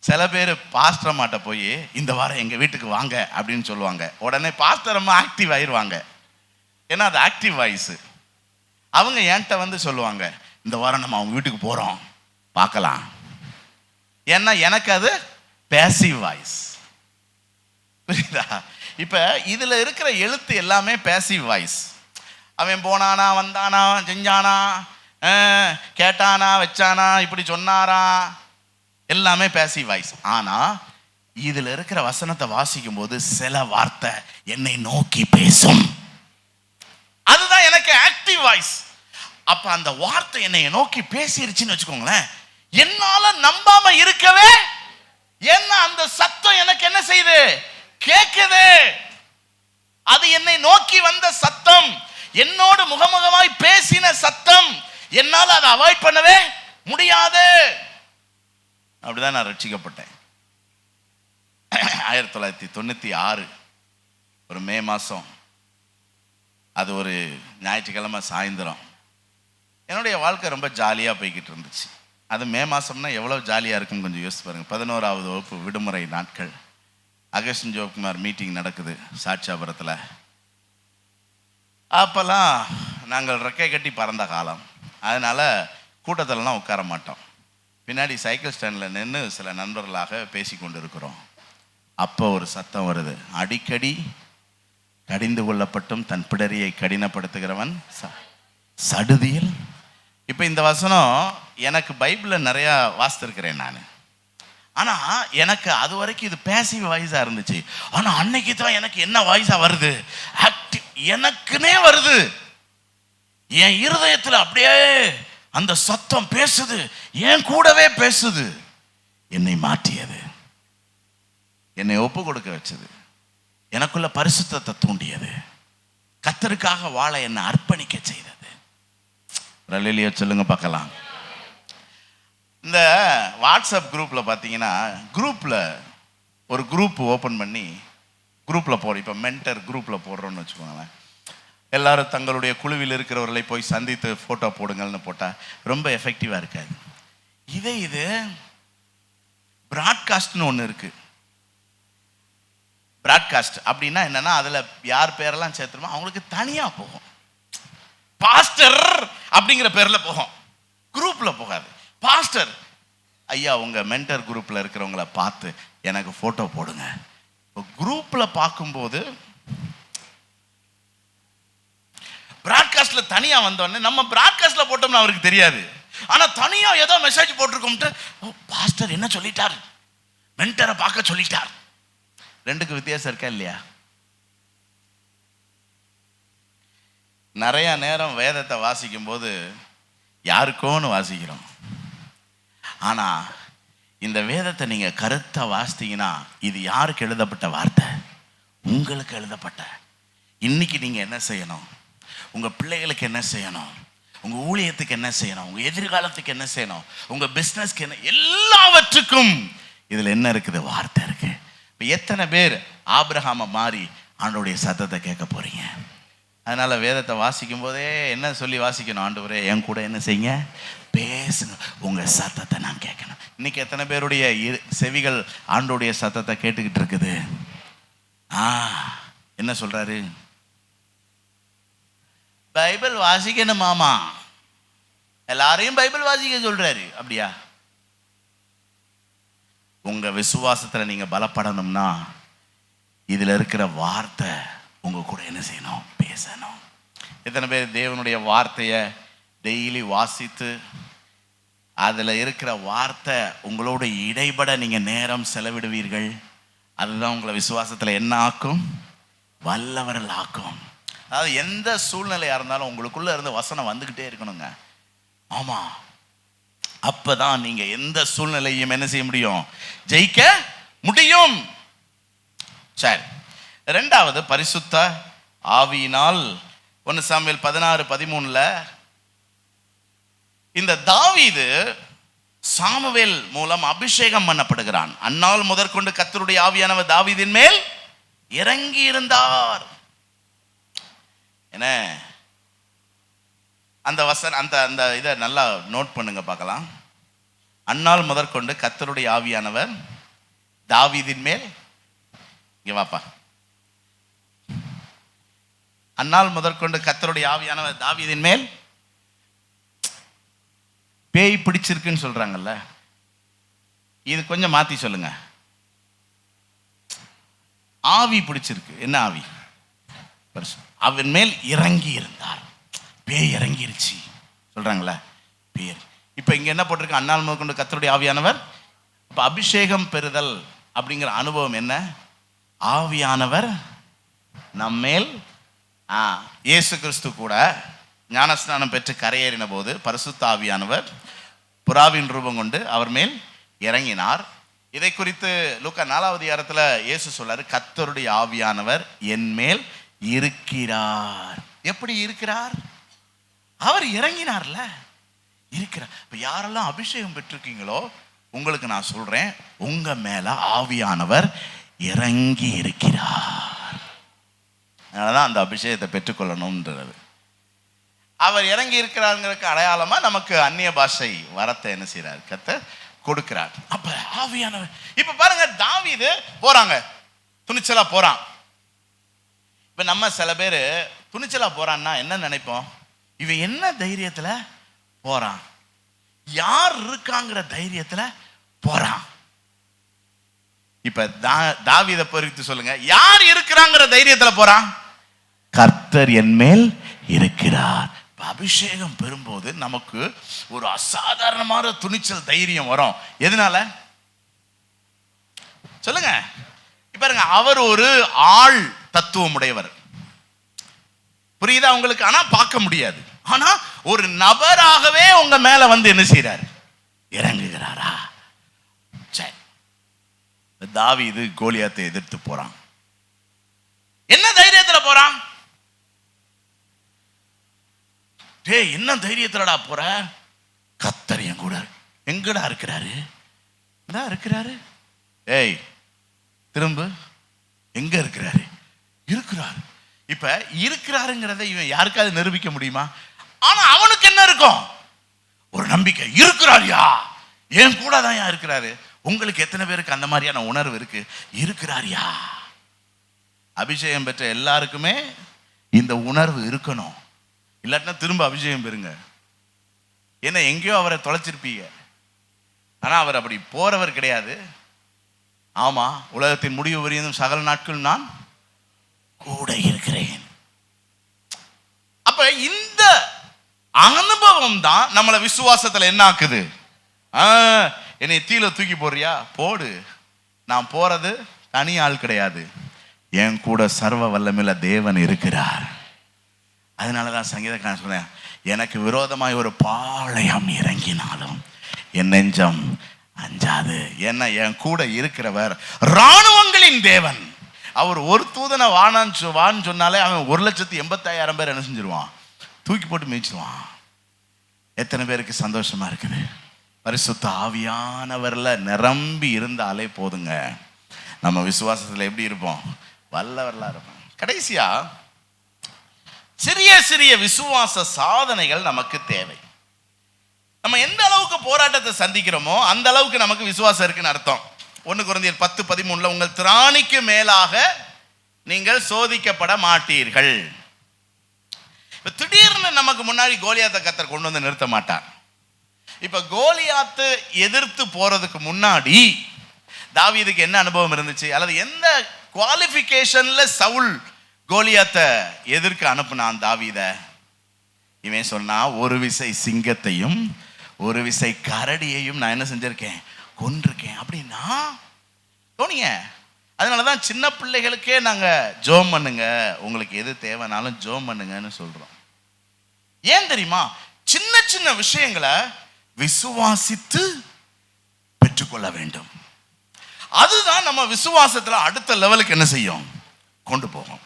சில பேர் பாஸ்டர் அம்மாட்ட போய் இந்த வாரம் எங்கள் வீட்டுக்கு வாங்க அப்படின்னு சொல்லுவாங்க. உடனே பாஸ்டர் அம்மா ஆக்டிவ் ஆயிடுவாங்க, ஏன்னா அது ஆக்டிவ் வாய்ஸு. அவங்க என்கிட்ட வந்து சொல்லுவாங்க, இந்த வாரம் நம்ம அவங்க வீட்டுக்கு போகிறோம், பார்க்கலாம். ஏன்னா எனக்கு அது பேசிவ் வாய்ஸ். புரியுதா? இப்போ இதில் இருக்கிற எழுத்து எல்லாமே பேசிவ் வாய்ஸ். அவன் போனானா, வந்தானா, செஞ்சானா, கேட்டானா, வச்சானா, இப்படி சொன்னாரா, எல்லாமே பேசிவ் வாய்ஸ். ஆனா இதுல இருக்கிற வசனத்தை வாசிக்கும் போது சில வார்த்தை என்னை நோக்கி பேசும், அதுதான் எனக்கு ஆக்டிவ் வாய்ஸ். அப்ப அந்த வார்த்தை என்னை நோக்கி பேசிருச்சுன்னு வச்சுக்கோங்களேன், என்னால நம்பாம இருக்கவே. என்ன அந்த சத்தம் எனக்கு என்ன செய்யுது, கேட்குது. அது என்னை நோக்கி வந்த சத்தம், என்னோடு முகமுகமாய் பேசின சத்தம். என்னால அதை அவாய்ட் பண்ணவே முடியாது. அப்படிதான் நான் ரட்சிக்கப்பட்டேன். 1996 ஒரு மே மாதம், அது ஒரு ஞாயிற்றுக்கிழமை சாயந்தரம். என்னுடைய வாழ்க்கை ரொம்ப ஜாலியாக போய்கிட்டு இருந்துச்சு. அது மே மாதம்னா எவ்வளோ ஜாலியாக இருக்குன்னு கொஞ்சம் யோசிச்சு பாருங்கள். 11வது வகுப்பு விடுமுறை நாட்கள். அகஸ்டின் ஜோகுமார் மீட்டிங் நடக்குது சாட்சியாபுரத்தில். அப்போல்லாம் நாங்கள் ரெக்கை கட்டி பறந்த காலம், அதனால் கூட்டத்திலலாம் உட்கார மாட்டோம். பின்னாடி சைக்கிள் ஸ்டாண்டில் நின்று சில நண்பர்களாக பேசி கொண்டு இருக்கிறோம். அப்போ ஒரு சத்தம் வருது, அடிக்கடி கடிந்து கொள்ளப்பட்டும் தன் பிடரியை கடினப்படுத்துகிறவன் சடுதியில். இப்போ இந்த வசனம் எனக்கு பைபிளில் நிறையா வாசித்திருக்கிறேன் நான். ஆனா எனக்கு அது வரைக்கும் இது பேசிவ் வாய்ஸா இருந்துச்சு. ஆனா அன்னைக்கு தான் எனக்கு என்ன வாய்ஸா வருது, ஆக்டிவ் எனக்குனே வருது. என் இருதயத்துல அப்படியே அந்த சத்தம் பேசுது, என் கூடவே பேசுது. என்னை மாற்றியது, என்னை ஒப்பு கொடுக்க வச்சது, எனக்குள்ள பரிசுத்தத்தை தூண்டியது, கர்த்தருக்காக வாழ என்னை அர்ப்பணிக்க செய்தது. ரலிலியா சொல்லுங்க பார்க்கலாம். இந்த வாட்ஸ்அப் குரூப்பில் பார்த்தீங்கன்னா, குரூப்பில் ஒரு குரூப் ஓப்பன் பண்ணி குரூப்பில் போடுறோம். இப்போ மென்டர் குரூப்பில் போடுறோன்னு வச்சுக்கோங்களேன். எல்லாரும் தங்களுடைய குழுவில் இருக்கிறவர்களை போய் சந்தித்து ஃபோட்டோ போடுங்கள்னு போட்டால் ரொம்ப எஃபெக்டிவாக இருக்காது. இது ப்ராட்காஸ்ட்னு ஒன்று இருக்குது. ப்ராட்காஸ்ட் அப்படின்னா என்னென்னா, அதில் யார் பேரெல்லாம் சேர்த்துருமோ அவங்களுக்கு தனியாக போகும். பாஸ்டர் அப்படிங்கிற பேரில் போகும், குரூப்பில் போகாது. பாஸ்டர் ஐயா உங்கள் மென்டர் குரூப்பில் இருக்கிறவங்கள பார்த்து எனக்கு ஃபோட்டோ போடுங்க. இப்போ குரூப்பில் பார்க்கும்போது ப்ராட்காஸ்ட்டில் தனியாக வந்தோடனே நம்ம ப்ராட்காஸ்ட்டில் போட்டோம்னா அவருக்கு தெரியாது. ஆனால் தனியாக ஏதோ மெசேஜ் போட்டிருக்கோம்ட்டு, பாஸ்டர் என்ன சொல்லிட்டார், மென்டரை பார்க்க சொல்லிட்டார். ரெண்டுக்கு வித்தியாசம் இருக்கா இல்லையா? நிறைய நேரம் வேதத்தை வாசிக்கும் போது யாருக்கோன்னு வாசிக்கிறோம். ஆனால் இந்த வேதத்தை நீங்கள் கருத்தாக வாசித்தீங்கன்னா, இது யாருக்கு எழுதப்பட்ட வார்த்தை? உங்களுக்கு எழுதப்பட்ட. இன்னைக்கு நீங்கள் என்ன செய்யணும், உங்கள் பிள்ளைகளுக்கு என்ன செய்யணும், உங்கள் ஊழியத்துக்கு என்ன செய்யணும், உங்கள் எதிர்காலத்துக்கு என்ன செய்யணும், உங்கள் பிஸ்னஸ்க்கு என்ன, எல்லாவற்றுக்கும் இதில் என்ன இருக்குது, வார்த்தை இருக்கு. இப்போ எத்தனை பேர் ஆபிரகாமை மாறி ஆண்டவருடைய சத்தத்தை கேட்க போறீங்க? அதனால வேதத்தை வாசிக்கும் போதே என்ன சொல்லி வாசிக்கணும், ஆண்டவரே என் கூட என்ன செய்யுங்க, பேசுங்க, உங்க சத்தத்தை நான் கேட்கணும். இன்னைக்கு எத்தனை பேருடைய செவிகள் ஆண்டவருடைய சத்தத்தை கேட்டுக்கிட்டு இருக்குது? என்ன சொல்றாரு, பைபிள் வாசிக்கணும் மாமா, எல்லாரையும் பைபிள் வாசிக்க சொல்றாரு. அப்படியா? உங்க விசுவாசத்துல நீங்க பலப்படணும்னா இதுல இருக்கிற வார்த்தை உங்க கூட என்ன செய்யணும், பேசணும். எத்தனை பேர் தேவனுடைய வார்த்தையை டெய்லி வாசித்து அதில் இருக்கிற வார்த்தை உங்களோட இடைபட நீங்கள் நேரம் செலவிடுவீர்கள்? அதுதான் உங்களை விசுவாசத்தில் என்ன ஆக்கும், வல்லவர்கள் ஆக்கும். அதாவது எந்த சூழ்நிலையாக இருந்தாலும் உங்களுக்குள்ளே இருந்து வசனம் வந்துக்கிட்டே இருக்கணுங்க. ஆமாம், அப்போ தான் நீங்கள் எந்த சூழ்நிலையும் என்ன செய்ய முடியும், ஜெயிக்க முடியும். சரி, ரெண்டாவது பரிசுத்த ஆவியினால் 1 சாமுவேல் 16:13 இந்த தாவீது சாமுவேல் மூலம் அபிஷேகம் பண்ணப்படுகிறான். அந்நாள் முதற்கொண்டு கர்த்தருடைய ஆவியானவர் தாவீதின் மேல் இறங்கி இருந்தார். என்ன அந்த அந்த இதை நல்லா நோட் பண்ணுங்க பார்க்கலாம். அந்நாள் முதற்கொண்டு கர்த்தருடைய ஆவியானவர் தாவீதின் மேல், இங்க வாப்பா, அந்நாள் முதற்கொண்டு கர்த்தருடைய ஆவியானவர் தாவீதின் மேல், பேய் பிடிச்சிருக்குன்னு சொல்றாங்கல்ல, இது கொஞ்சம் மாத்தி சொல்லுங்க, ஆவி பிடிச்சிருக்கு. என்ன ஆவி? அவன் மேல் இறங்கி இருந்தார். பேய் இறங்கிருச்சு சொல்றாங்களே, பேர். இப்ப இங்க என்ன போட்டிருக்கு, அந்நாள் முதற்கொண்டு கர்த்தருடைய ஆவியானவர். அப்ப அபிஷேகம் பெறுதல் அப்படிங்கிற அனுபவம் என்ன, ஆவியானவர் நம்மேல். இயேசு கிறிஸ்து கூட ஞானஸ்நானம் பெற்று கரையேறின போது பரிசுத்த ஆவியானவர் புறாவின் ரூபம் கொண்டு அவர் மேல் இறங்கினார். இதை குறித்து லூக்கா 4வது அதிகாரத்தில் இயேசு சொல்றாரு, கர்த்தருடைய ஆவியானவர் என் மேல் இருக்கிறார். எப்படி இருக்கிறார்? அவர் இறங்கினார்ல, இருக்கிறார். இப்ப யாரெல்லாம் அபிஷேகம் பெற்றிருக்கீங்களோ உங்களுக்கு நான் சொல்றேன், உங்க மேல ஆவியானவர் இறங்கி இருக்கிறார். அதனாலதான் அந்த அபிஷேகத்தை பெற்றுக்கொள்ளணும்ன்றது. அவர் இறங்கி இருக்கிறாருங்கிறதுக்கு அடையாளமா நமக்கு அந்நிய பாஷை வரத்தை என்ன செய்யறாரு, கர்த்தர் கொடுக்கிறார். அப்ப ஆவியானவர். இப்ப பாருங்க, தாவீது போறாங்க, துணிச்சலா போறான். இப்ப நம்ம சில பேர் துணிச்சலா போறான்னா என்ன நினைப்போம், இவன் என்ன தைரியத்துல போறான், யார் இருக்காங்கிற தைரியத்துல போறான். இப்ப தாவீதை பொறுத்து சொல்லுங்க, யார் இருக்கிறாங்கிற தைரியத்துல போறான், கர்த்தர் என் மேல் இருக்கிறார். அபிஷேகம் பெறும்போது நமக்கு ஒரு அசாதாரணமான துணிச்சல் தைரியம் வரும். எதனால? சொல்லுங்க. பாருங்க, அவர் ஒரு ஆள் தத்துவம் உடையவர், புரியுதா உங்களுக்கு? ஆனா பார்க்க முடியாது. ஆனா ஒரு நபராகவே உங்க மேல வந்து என்ன செய்யறாரு? இறங்குகிறாரா? சரி, தாவீது கோலியாத்தை எதிர்த்து போறான். என்ன தைரியத்துல போறான்? டேய், என்ன தைரியத்துலடா போற? கர்த்தர் என் கூட. எங்கடா இருக்கிறாரு? இருக்கிறாரு. ஏய், திரும்ப. எங்க இருக்கிறாரு? இருக்கிறாரு. இப்ப இருக்கிறாருங்கிறத இவன் யாருக்காவது நிரூபிக்க முடியுமா? ஆனா அவனுக்கு என்ன இருக்கும்? ஒரு நம்பிக்கை. இருக்கிறாரியா, என் கூட தான் இருக்கிறாரு. உங்களுக்கு எத்தனை பேருக்கு அந்த மாதிரியான உணர்வு இருக்கு? இருக்கிறாரியா. அபிஷேகம் பெற்ற எல்லாருக்குமே இந்த உணர்வு இருக்கணும். இல்லாட்டினா திரும்ப அபிஷேகம் பெறுங்க. ஏன்னா எங்கேயோ அவரை தொலைச்சிருப்பீங்க. ஆனா அவர் அப்படி போறவர் கிடையாது. ஆமா, உலகத்தின் முடிவு வரையும் சகல நாட்கள் நான் கூட இருக்கிறேன். அப்ப இந்த அனுபவம் தான் நம்மளை விசுவாசத்துல என்ன ஆக்குது? என்னை தீல தூக்கி போறியா? போடு. நான் போறது தனி ஆள் கிடையாது, என் கூட சர்வ வல்லமையுள்ள தேவன் இருக்கிறார். அதனாலதான் சங்கீதக்காரன் சொன்னேன், எனக்கு விரோதமாய் ஒரு பாளையம் இறங்கினாலும் என் நெஞ்சம் அஞ்சாது. என்ன, என் கூட இருக்கிறவர் ராணுவங்களின் தேவன். அவர் ஒரு தூதனை வான்னு சொன்னாலே அவன் 1,85,000 பேர் என்ன செஞ்சிருவான்? தூக்கி போட்டு மீச்சிருவான். எத்தனை பேருக்கு சந்தோஷமா இருக்குது? பரிசுத்த ஆவியானவர்ல நிரம்பி இருந்தாலே போதுங்க, நம்ம விசுவாசத்துல எப்படி இருப்போம்? வல்லவர்களா இருப்போம். கடைசியா சிறிய சிறிய விசுவாச சாதனைகள் நமக்கு தேவை. நம்ம எந்த அளவுக்கு போராட்டத்தை சந்திக்கிறோமோ அந்த அளவுக்கு நமக்கு விசுவாசம் இருக்குன்னு அர்த்தம். 1 கொரிந்தியர் 10:13 உங்கள் திராணிக்கு மேலாக நீங்கள் சோதிக்கப்பட மாட்டீர்கள். திடீர்னு நமக்கு முன்னாடி கோலியாத்தை கர்த்தர் கொண்டு வந்து நிறுத்த மாட்டார். இப்ப கோலியாத்து எதிர்த்து போறதுக்கு முன்னாடி தாவீதுக்கு என்ன அனுபவம் இருந்துச்சு? அல்லது எந்த குவாலிஃபிகேஷன்ல சவுல் கோலியாத்தை எதிர்க்க அனுப்புனான் தாவீத? இவன் சொன்னா, ஒரு விசை சிங்கத்தையும் ஒரு விசை கரடியையும் நான் என்ன செஞ்சிருக்கேன்? கொன்றிருக்கேன். அப்படின்னா தோணிங்க. அதனாலதான் சின்ன பிள்ளைகளுக்கே நாங்க ஜோம் பண்ணுங்க, உங்களுக்கு எது தேவைனாலும் ஜோம் பண்ணுங்கன்னு சொல்றோம். ஏன் தெரியுமா? சின்ன சின்ன விஷயங்களை விசுவாசித்து பெற்றுக்கொள்ள வேண்டும். அதுதான் நம்ம விசுவாசத்துல அடுத்த லெவலுக்கு என்ன செய்யும்? கொண்டு போகும்.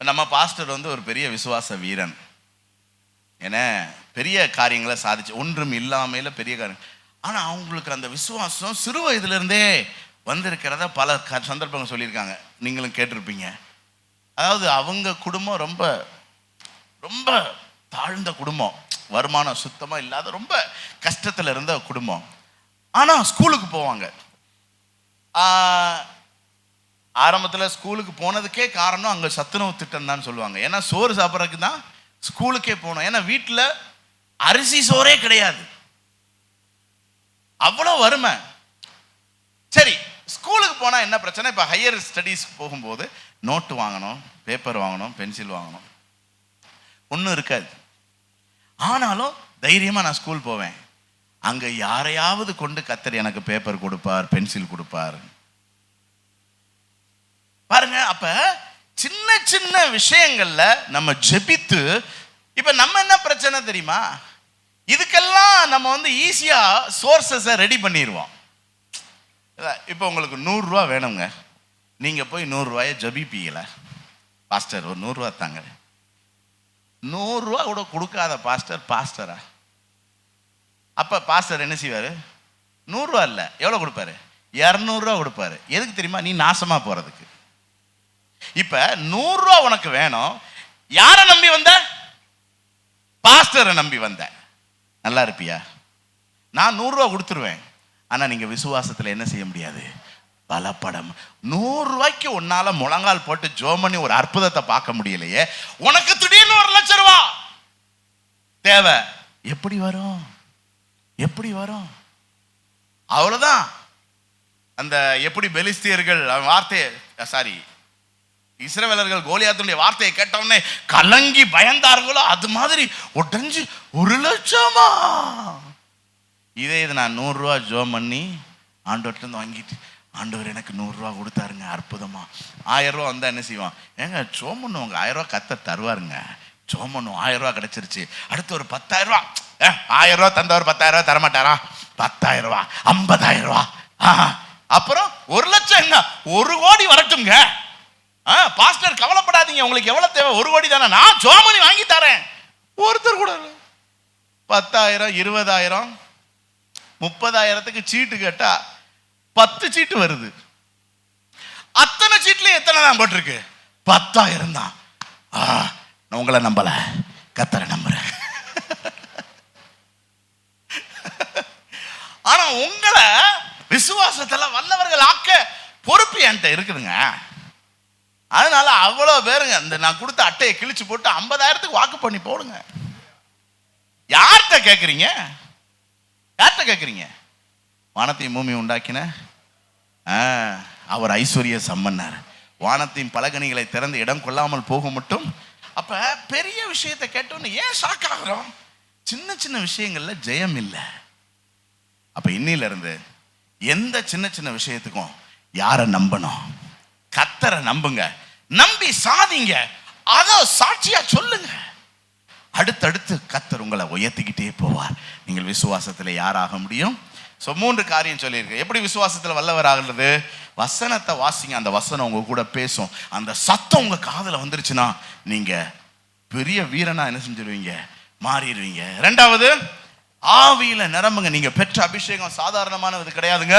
நம்ம பாஸ்டர் வந்து ஒரு பெரிய விசுவாச வீரன். ஏன்னா பெரிய காரியங்களை சாதிச்சு, ஒன்றும் இல்லாமல பெரிய காரியம். ஆனா அவங்களுக்கு அந்த விசுவாசம் சிறு வயதுல இருந்தே வந்திருக்கிறத பல சந்தர்ப்பங்கள் சொல்லியிருக்காங்க, நீங்களும் கேட்டிருப்பீங்க. அதாவது அவங்க குடும்பம் ரொம்ப ரொம்ப தாழ்ந்த குடும்பம், வருமானம் சுத்தமா இல்லாத ரொம்ப கஷ்டத்துல இருந்த குடும்பம். ஆனா ஸ்கூலுக்கு போவாங்க. ஆரம்பத்தில் ஸ்கூலுக்கு போனதுக்கே காரணம் அங்கே சத்துணவு திட்டம் தான் சொல்லுவாங்க. ஏன்னா சோறு சாப்பிட்றதுக்கு தான் ஸ்கூலுக்கே போகணும். ஏன்னா வீட்டில் அரிசி சோறே கிடையாது, அவ்வளோ வறுமை. சரி, ஸ்கூலுக்கு போனால் என்ன பிரச்சனை? இப்போ ஹையர் ஸ்டடீஸ்க்கு போகும்போது நோட்டு வாங்கணும், பேப்பர் வாங்கணும், பென்சில் வாங்கணும், ஒன்றும் இருக்காது. ஆனாலும் தைரியமாக நான் ஸ்கூல் போவேன். அங்கே யாரையாவது கொண்டு கர்த்தர் எனக்கு பேப்பர் கொடுப்பார், பென்சில் கொடுப்பார். பாருங்க, அப்ப சின்ன சின்ன விஷயங்கள்ல நம்ம ஜெபித்து, இப்ப நம்ம என்ன பிரச்சனை தெரியுமா? இதுக்கெல்லாம் நம்ம வந்து ஈஸியா சோர்சஸை ரெடி பண்ணிடுவோம். இப்போ உங்களுக்கு 100 ரூபா வேணுங்க, நீங்க போய் 100 ரூபாயை ஜபிப்பீங்கள, பாஸ்டர் ஒரு 100 ரூபா தாங்க. 100 ரூபா கூட கொடுக்காத பாஸ்டரா? அப்ப பாஸ்டர் என்ன செய்வாரு? 100 ரூபா இல்ல, எவ்வளவு கொடுப்பாரு? 200 ரூபா கொடுப்பாரு. எதுக்கு தெரியுமா? நீ நாசமா போறதுக்கு. இப்ப 100 ரூபா உனக்கு வேணும், யாரை நம்பி வந்த? பாஸ்டரை நம்பி வந்த. நல்லா இருப்பியா? நான் 100 ரூபா கொடுத்துருவேன். ஆனா நீங்க விசுவாசத்துல என்ன செய்ய முடியாது? பலப்படம். 100 ரூபாய்க்கு உன்னால முழங்கால் போட்டு ஜோம் பண்ணி ஒரு அற்புதத்தை பார்க்க முடியலையே, உனக்கு திடீர்னு 1,00,000 ரூபா தேவை. எப்படி வரும்? எப்படி வரும்? அவ்வளவுதான். அந்த எப்படி பெலிஸ்தியர்கள் வார்த்தையை, சாரி இஸ்ரவேலர்கள் கோலியாத்துடைய வார்த்தையை கேட்டவுடனே கலங்கி பயந்தார்களோ, அது மாதிரி உடஞ்சு 1,00,000. இதே இது நான் 100 ரூபா ஜோம் பண்ணி ஆண்டவர்கிட்ட இருந்து வாங்கிட்டு, ஆண்டவர் எனக்கு 100 ரூபா கொடுத்தாருங்க, அற்புதமா. 1000 ரூபா வந்தா என்ன செய்வான்? ஏங்க சோமன்னு உங்க 1000 ரூபா கத்த தருவாருங்க. சோமன்னு 1000 ரூபா கிடைச்சிருச்சு. அடுத்து ஒரு 10,000 ரூபா. 1000 ரூபா தந்தவர் 10,000 ரூபா தரமாட்டாரா? 10,000 ரூபா, 50,000 ரூபா, அப்புறம் 1 லட்சம். என்ன 1 கோடி வரட்டுங்க. பாஸ்டர் கவலைப்படாதீங்க, உங்களுக்கு எவ்வளவு தேவை? 1 கோடி தானே, நான் சோமனி வாங்கி தரேன். ஒருத்தர் கூட 10,000, 20,000, 30,000த்துக்கு சீட்டு கேட்டா 10 சீட்டு வருது. அத்தனை சீட்ல எத்தனை தான் போட்டிருக்கு? 10,000 தான். நான் உங்களை நம்பல, கர்த்தரை நம்புறேன். ஆனா உங்களை விசுவாசத்துல வல்லவர்கள் ஆக்க பொறுப்பு என்கிட்ட இருக்குதுங்க. அதனால அவ்வளவு பேருங்க இந்த நான் கொடுத்த அட்டையை கிழிச்சு போட்டு 50,000த்துக்கு வாக்கு பண்ணி போடுங்க. யார்கிட்ட கேட்குறீங்க? யார்கிட்ட கேட்குறீங்க? வானத்தையும் பூமி உண்டாக்கின அவர் ஐஸ்வர்ய சம்பன்னார். வானத்தின் பலகணிகளை திறந்து இடம் கொள்ளாமல் போக மட்டும். அப்ப பெரிய விஷயத்தை கேட்டோன்னு ஏன் ஷாக் ஆகிறோம்? சின்ன சின்ன விஷயங்கள்ல ஜெயம் இல்லை. அப்ப இன்னில இருந்து எந்த சின்ன சின்ன விஷயத்துக்கும் யாரை நம்பணும்? கர்த்தரை நம்புங்க. நம்பி சாதிங்க, அதை சாட்சியா சொல்லுங்க. அடுத்தடுத்து கர்த்தர் உங்களை உயர்த்திக்கிட்டே போவார். நீங்கள் விசுவாசத்துல யாராக முடியும்? 3 காரியம் சொல்லியிருக்கு. எப்படி விசுவாசத்துல வல்லவர் ஆகிறது? வசனத்தை வாசிங்க, அந்த வசனம் உங்க கூட பேசும். அந்த சத்தம் உங்க காதுல வந்துருச்சுன்னா நீங்க பெரிய வீரனா என்ன செஞ்சிருவீங்க? மாறிடுவீங்க. 2வது, ஆவியில நிரம்புங்க. நீங்க பெற்ற அபிஷேகம் சாதாரணமானது கிடையாதுங்க.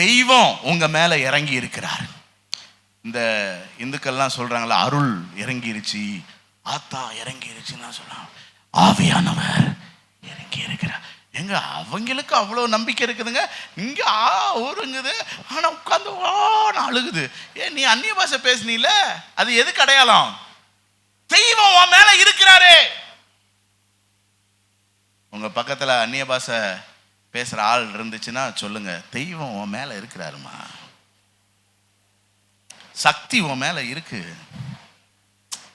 தெய்வம் உங்க மேல இறங்கி இருக்கிறார். இந்த இந்துக்கள்லாம் சொல்றாங்களா, அருள் இறங்கிருச்சு, ஆத்தா இறங்கிருச்சுன்னு சொல்றாங்க. ஆவியானவர் இறங்கி இருக்கிறார். எங்க அவங்களுக்கு அவ்வளவு நம்பிக்கை இருக்குதுங்க. இங்க ஊருங்குது, ஆனா உட்கார்ந்து அழுகுது. நீ அந்நிய பாஷை பேசுனீல, அது எதுக்கு அடையாளம்? தெய்வம் உன் மேல இருக்கிறாரே. உங்க பக்கத்துல அந்நிய பாஷை பேசுற ஆள் இருந்துச்சுன்னா சொல்லுங்க, தெய்வம் உன் மேல இருக்கிறாருமா, சக்தி உன் மேல இருக்கு.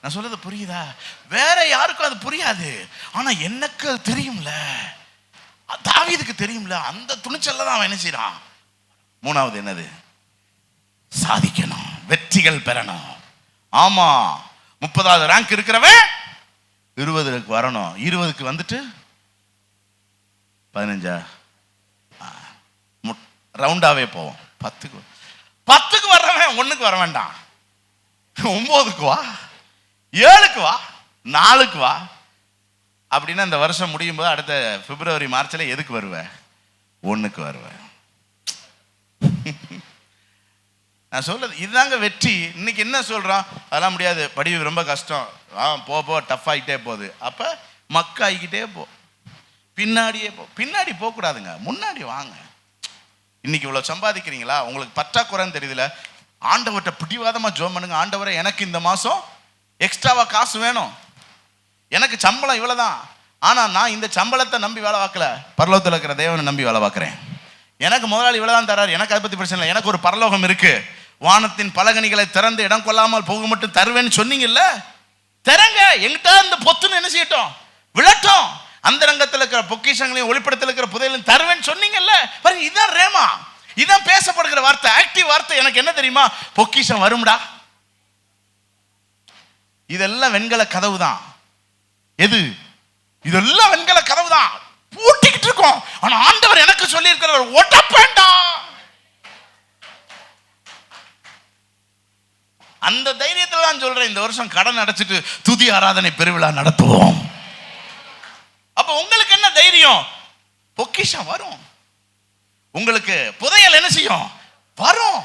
நான் சொல்றது புரியுதா? வேற யாருக்கும் அது புரியாது, ஆனா எனக்கு தெரியும்ல, தாவீதுக்கு தெரியும்ல. அந்த துணிச்சல்ல தான் அவன் என்ன செய்யறான். 3வது என்னது? சாதிக்கணும், வெற்றிகள் பெறணும். ஆமா, 30வது ரேங்க் இருக்கிறவன் 20க்கு வரணும். 20க்கு வந்துட்டு 15 ரவுண்டாவே போவோம். 10க்கு வர்றவன் 1க்கு வர வேண்டாம், 9க்கு வா, 7க்கு வா, 4க்கு வா. அப்படின்னா இந்த வருஷம் முடியும் போது அடுத்த பிப்ரவரி மார்ச்ல எதுக்கு வருவேன்? 1க்கு வருவேன். நான் சொல்றது இதுதாங்க வெற்றி. இன்னைக்கு என்ன சொல்றோம்? அதெல்லாம் முடியாது, படிப்பு ரொம்ப கஷ்டம், போ டஃப் ஆகிட்டே போகுது. அப்ப மக்காயிக்கிட்டே போ, பின்னாடியே போ. பின்னாடி போகக்கூடாதுங்க, முன்னாடி வாங்க. இன்னைக்கு இவ்வளவு சம்பாதிக்கிறீங்களா? உங்களுக்கு பற்றாக்குறைன்னு தெரியுதுல, ஆண்டவர்கிட்ட பிடிவாதமா ஜெபம் பண்ணுங்க. ஆண்டவரே, எனக்கு இந்த மாசம் எக்ஸ்ட்ராவா காசு வேணும், எனக்கு சம்பளம் இவ்வளவுதான், ஆனா நான் இந்த சம்பளத்தை நம்பி வேலை பார்க்கல, பரலோகத்தில் இருக்கிற தேவனை நம்பி வேலை பார்க்கிறேன். எனக்கு முதலாளி இவ்வளவுதான் தராரு, எனக்கு அதை பத்தி பிரச்சனை இல்லை, எனக்கு ஒரு பரலோகம் இருக்கு. வானத்தின் பலகணிகளை திறந்து இடம் கொள்ளாமல் போக மட்டும் தருவேன்னு சொன்னீங்கல்ல, தரங்க. எங்கிட்ட இந்த பொத்துன்னு என்ன செய்யட்டும், விழட்டும். அந்த ரங்கத்தில் இருக்கிற பொக்கிஷங்களையும் ஒளிப்படத்தில் இருக்கிற புதையலையும் தருவேன்னு சொன்னீங்கல்ல. பாருங்க, இதுதான் ரேமா, இதுதான் பேசப்படுகிற வார்த்தை, ஆக்டிவ் வார்த்தை. எனக்கு என்ன தெரியுமா? பொக்கிஷம் வரும்டா. இதெல்லாம் வெண்கல கதவு தான். எது? இதெல்லாம் வெண்கல கதவு தான், பூட்டிக்கிட்டு இருக்கோம். ஆனா ஆண்டவர் எனக்கு சொல்லி இருக்கிறவர் ஒட்டப்பேண்டா. அந்த தைரியத்துல தான் சொல்றேன், இந்த வருஷம் கடன் அடைச்சிட்டு துதி ஆராதனை பெருவிழா நடத்துவோம். அப்ப உங்களுக்கு என்ன தைரியம்? பொக்கிஷம் வரும். உங்களுக்கு புதையல் என்ன செய்யும்? வரும்.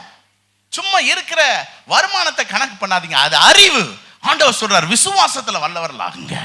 சும்மா இருக்கிற வருமானத்தை கணக்கு பண்ணாதீங்க, அது அறிவு. ஆண்டவர் சொல்றார், விசுவாசத்துல வல்லவர்கள் ஆகுங்க.